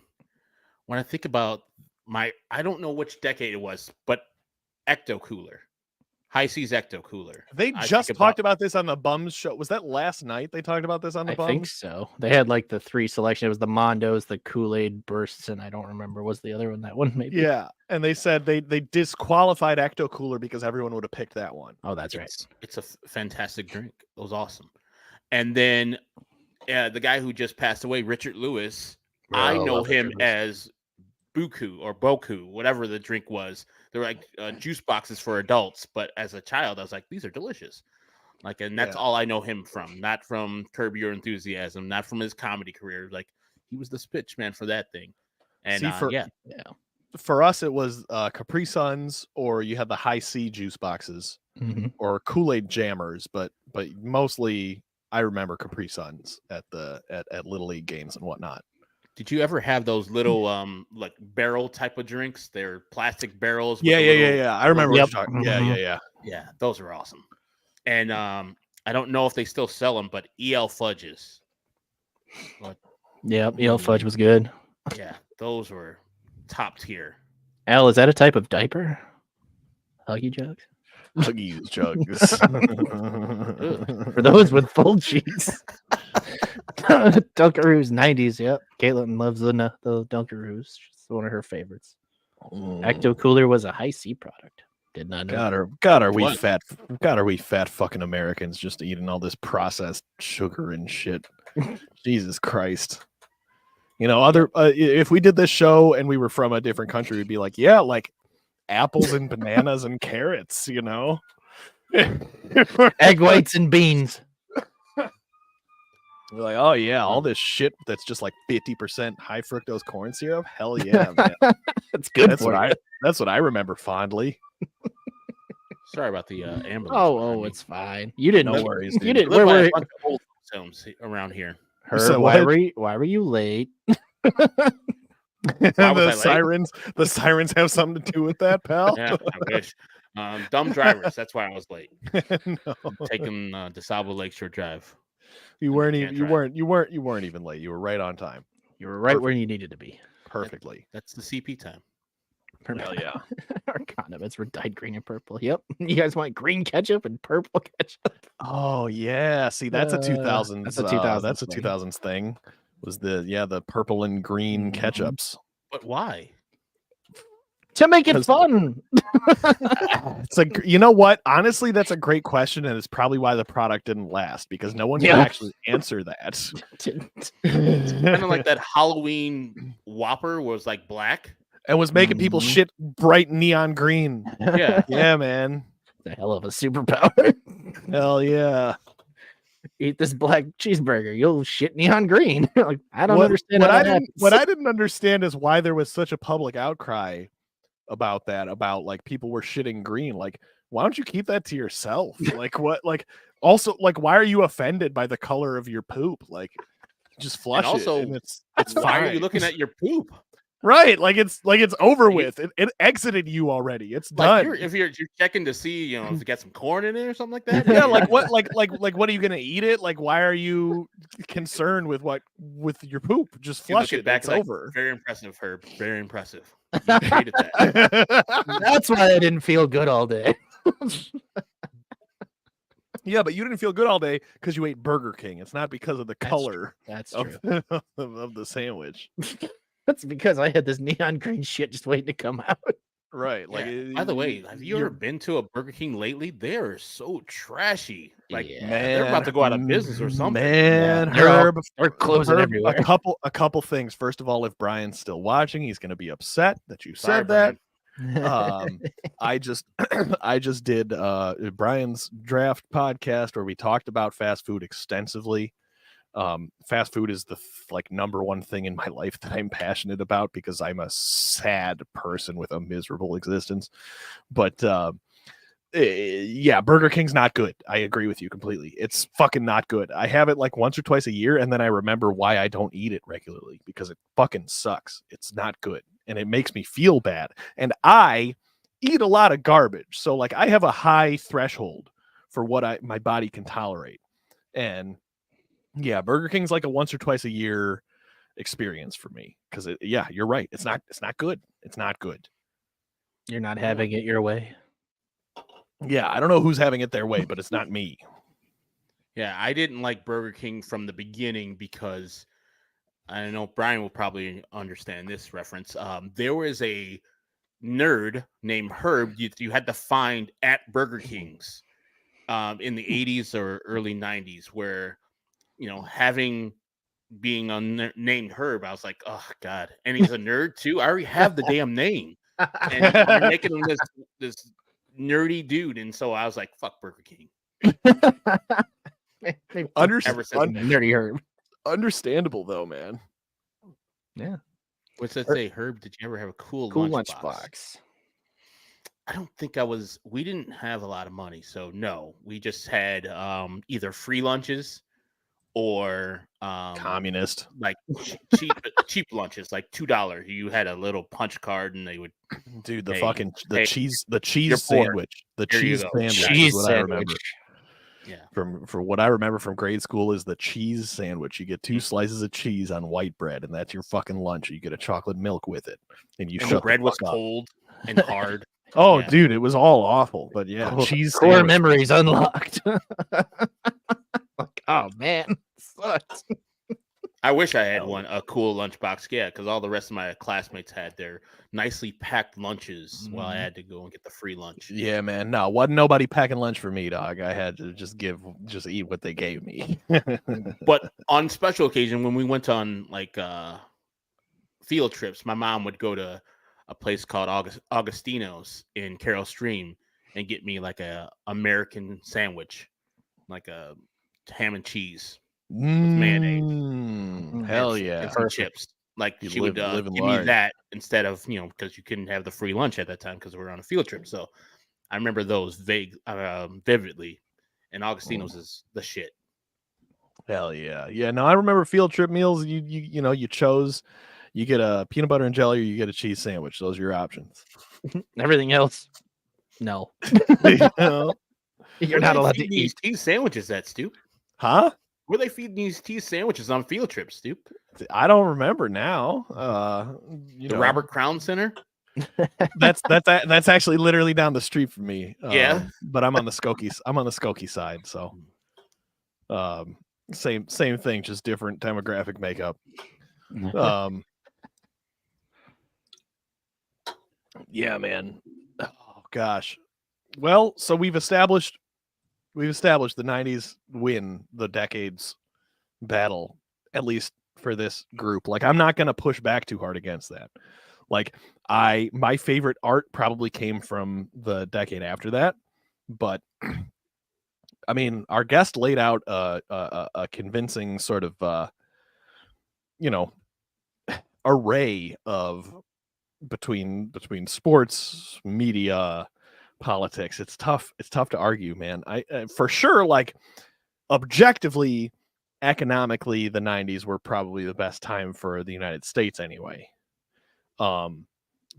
when I think about I don't know which decade it was, but Ecto Cooler. High Seas Ecto Cooler. They just talked about this on the Bums show. Was that last night they talked about this on the Bums? I think so. They had like the 3 selection. It was the Mondos, the Kool-Aid Bursts, and I don't remember. Was the other one that one? Maybe. Yeah. And they said they disqualified Ecto Cooler because everyone would have picked that one. Oh, that's right. It's a fantastic drink. It was awesome. And then the guy who just passed away, Richard Lewis, I know him as Buku or Boku, whatever the drink was. They were like juice boxes for adults, but as a child, I was like, these are delicious. Like, and that's all I know him from, not from Curb Your Enthusiasm, not from his comedy career. Like, he was the pitch man for that thing. And for us, it was Capri Suns, or you had the High C juice boxes, or Kool-Aid Jammers, but mostly I remember Capri Suns at Little League games and whatnot. Did you ever have those little like barrel type of drinks? They're plastic barrels. Yeah. I remember what you're talking. Yeah. Those are awesome. And I don't know if they still sell them, but EL Fudges. Yeah, EL Fudge was good. Yeah, those were top tier. Al, is that a type of diaper? Huggy Jugs? Huggy Jugs. For those with full cheeks. Dunkaroos 90s, yep. Caitlin loves the Dunkaroos. It's one of her favorites. Ecto Cooler was a High C product. Did not know. God, are we fat fucking Americans just eating all this processed sugar and shit? Jesus Christ. You know, if we did this show and we were from a different country, we'd be like, yeah, like apples and bananas and carrots, you know? Egg whites and beans. We're like, oh yeah, all this shit that's just like 50% high fructose corn syrup. Hell yeah, man. That's good. That's what I remember fondly. Sorry about the ambulance. Oh, it's fine. You didn't. No worries. You dude. didn't. Where Where were old films around here? So why were you late? The sirens have something to do with that, pal. Yeah, I wish. Dumb drivers. That's why I was late. No. Taking DeSalvo Lakeshore Drive. You weren't even late. You were right on time. You were right where you needed to be. Perfectly. That's the CP time. Hell yeah. Our condiments were dyed green and purple. Yep. You guys want green ketchup and purple ketchup? Oh yeah. See, that's a 2000s. That's a 2000s. That's a 2000s thing. Was the purple and green ketchups? But why? To make it fun. It's like, you know what? Honestly, that's a great question, and it's probably why the product didn't last, because no one can actually answer that. Kind of like that Halloween Whopper was like black and was making people shit bright neon green. Yeah, yeah, man. The hell of a superpower. Hell yeah. Eat this black cheeseburger, you'll shit neon green. Like, I don't understand. What I didn't understand is why there was such a public outcry about that, about like people were shitting green. Like, why don't you keep that to yourself? Like, what? Like, also, like, why are you offended by the color of your poop? Like, just flush and also, it. And it's why fine. are you looking at your poop? Right, like it's over with. It exited you already. It's done. If you're checking to see, you know, if you got some corn in it or something like that. Yeah, like what? Like what are you gonna eat it? Like, why are you concerned with your poop? Just flush it. Back. It's over. Very impressive, Herb. Very impressive. You hated that. That's why I didn't feel good all day. Yeah, but you didn't feel good all day because you ate Burger King. It's not because of the color. That's true. Of the sandwich. That's because I had this neon green shit just waiting to come out. Right. Like, by the way, have you ever been to a Burger King lately? They are so trashy. Like, man, they're about to go out of business or something. Man, Herb, they're closing everywhere. A couple things. First of all, if Brian's still watching, he's going to be upset that you said that. I just did Brian's draft podcast where we talked about fast food extensively. Fast food is the number one thing in my life that I'm passionate about because I'm a sad person with a miserable existence. But yeah, Burger King's not good. I agree with you completely. It's fucking not good. I have it like once or twice a year, and then I remember why I don't eat it regularly because it fucking sucks. It's not good, and it makes me feel bad. And I eat a lot of garbage, so like I have a high threshold for what my body can tolerate, and yeah, Burger King's like a once or twice a year experience for me because yeah, you're right. It's not good. It's not good. You're not having it your way. Yeah, I don't know who's having it their way, but it's not me. Yeah, I didn't like Burger King from the beginning because I know Brian will probably understand this reference. There was a nerd named Herb you had to find at Burger King's in the 80s or early 90s where, having being named Herb, I was like, oh God. And he's a nerd too. I already have the damn name. And you're making him this nerdy dude. And so I was like, fuck Burger King. Ever since then. Nerdy Herb. Understandable though, man. Yeah. What's that say? Herb, did you ever have a cool lunchbox? I don't think we didn't have a lot of money. So no, we just had either free lunches or communist, like cheap lunches, like $2. You had a little punch card and they would the cheese sandwich. The cheese sandwich is what I remember. Yeah. For what I remember from grade school is the cheese sandwich. You get 2 slices of cheese on white bread, and that's your fucking lunch. You get a chocolate milk with it, and the bread was cold and hard. Oh, yeah. Dude, it was all awful. But yeah, cheese core sandwich. Memories unlocked. Oh man, sucks. I wish I had a cool lunchbox. Yeah, because all the rest of my classmates had their nicely packed lunches while I had to go and get the free lunch. Yeah, man. No, wasn't nobody packing lunch for me, dog. I had to just eat what they gave me. But on special occasion, when we went on like field trips, my mom would go to a place called Augustino's in Carroll Stream and get me like a American sandwich, like a ham and cheese with mayonnaise. Hell yeah. And some chips. Like she would give me that instead of, because you couldn't have the free lunch at that time because we were on a field trip. So I remember those vividly. And Augustino's is the shit. Hell yeah. Yeah, no, I remember field trip meals. You chose, you get a peanut butter and jelly or you get a cheese sandwich. Those are your options. Everything else, no. You're not allowed to eat cheese sandwiches, that Stu. Huh? Were they feeding these cheese sandwiches on field trips, Stu? I don't remember now. The Robert Crown Center. That's actually literally down the street from me. Yeah, but I'm on the Skokie side, so same thing, just different demographic makeup. Yeah, man. Oh gosh. Well, so we've established the 90s win the decades battle, at least for this group. Like, I'm not going to push back too hard against that. Like, my favorite art probably came from the decade after that, but I mean, our guest laid out a convincing sort of array of between sports, media, politics. It's tough to argue, man. I for sure, like, objectively, economically, the 90s were probably the best time for the United States anyway.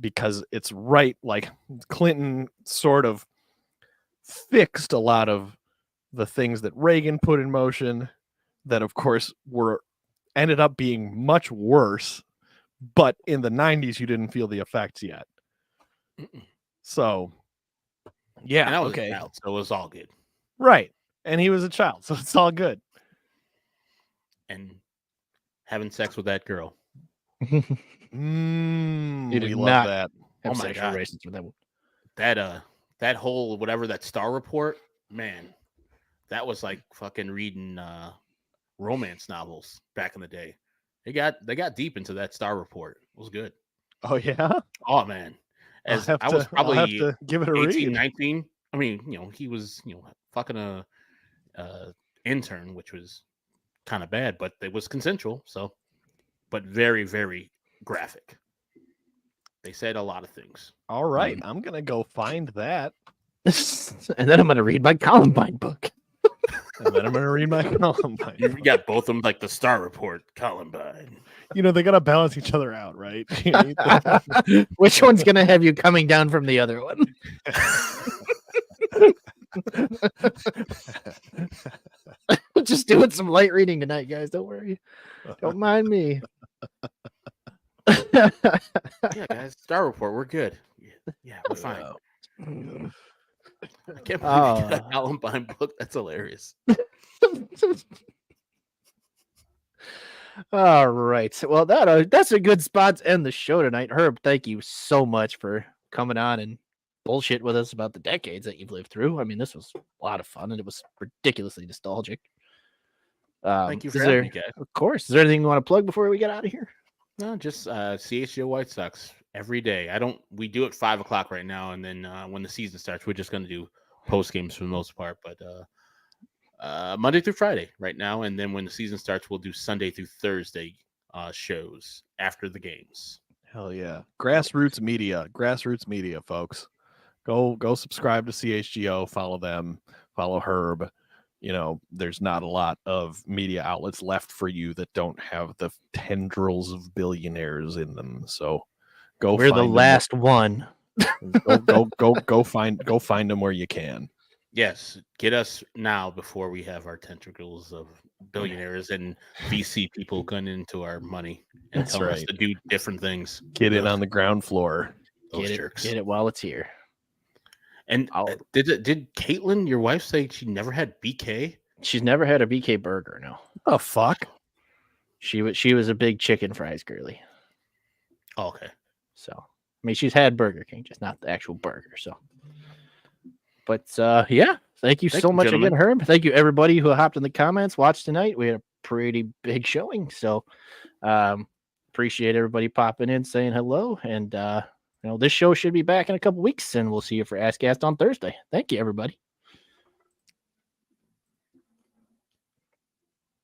Because it's right, like, Clinton sort of fixed a lot of the things that Reagan put in motion that, of course, ended up being much worse. But in the 90s, you didn't feel the effects yet. So, yeah, and I was okay. A child, so it was all good. Right. And he was a child, so it's all good. And having sex with that girl. You did not that. Have sexual relations with that one. That whole whatever, that Star Report, man, that was like fucking reading romance novels back in the day. They got deep into that Star Report. It was good. Oh yeah. Oh man. As I was probably I'll have to give it a 18, read. 19. I mean, he was, fucking a intern, which was kind of bad, but it was consensual. So, but very, very graphic. They said a lot of things. All right. I'm going to go find that. And then I'm going to read my Columbine book. And then I'm going to read my Columbine. You got both of them, like the Star Report, Columbine. They got to balance each other out, right? Which one's going to have you coming down from the other one? Just doing some light reading tonight, guys. Don't worry. Don't mind me. Yeah, guys. Star Report, we're good. Yeah, we're fine. I can't believe you got Oh. Columbine book. That's hilarious. All right. Well, that's a good spot to end the show tonight. Herb, thank you so much for coming on and bullshit with us about the decades that you've lived through. I mean, this was a lot of fun and it was ridiculously nostalgic. Thank you Is for having there, me, guys. of course, is there anything you want to plug before we get out of here? No, just CHGO White Sox every day. We do it 5 o'clock right now, and then when the season starts, we're just gonna do post games for the most part. But Monday through Friday right now, and then when the season starts, we'll do Sunday through Thursday shows after the games. Hell yeah. Grassroots media, folks. Go subscribe to CHGO, follow them, follow Herb. You know, there's not a lot of media outlets left for you that don't have the tendrils of billionaires in them. So We're the last one. Go find them where you can. Yes, get us now before we have our tentacles of billionaires and VC people gunning into our money and That's telling us right. to do different things. Get in on the ground floor. Those jerks. Get it while it's here. And did Caitlin, your wife, say she never had BK? She's never had a BK burger. No. Oh fuck. She was a big chicken fries girly. Oh, okay. So, I mean, she's had Burger King, just not the actual burger. So, but yeah, thank you so much gentlemen. again, Herb. Thank you everybody who hopped in the comments, watched tonight. We had a pretty big showing, so appreciate everybody popping in, saying hello, and this show should be back in a couple weeks, and we'll see you for AskCast on Thursday. Thank you, everybody.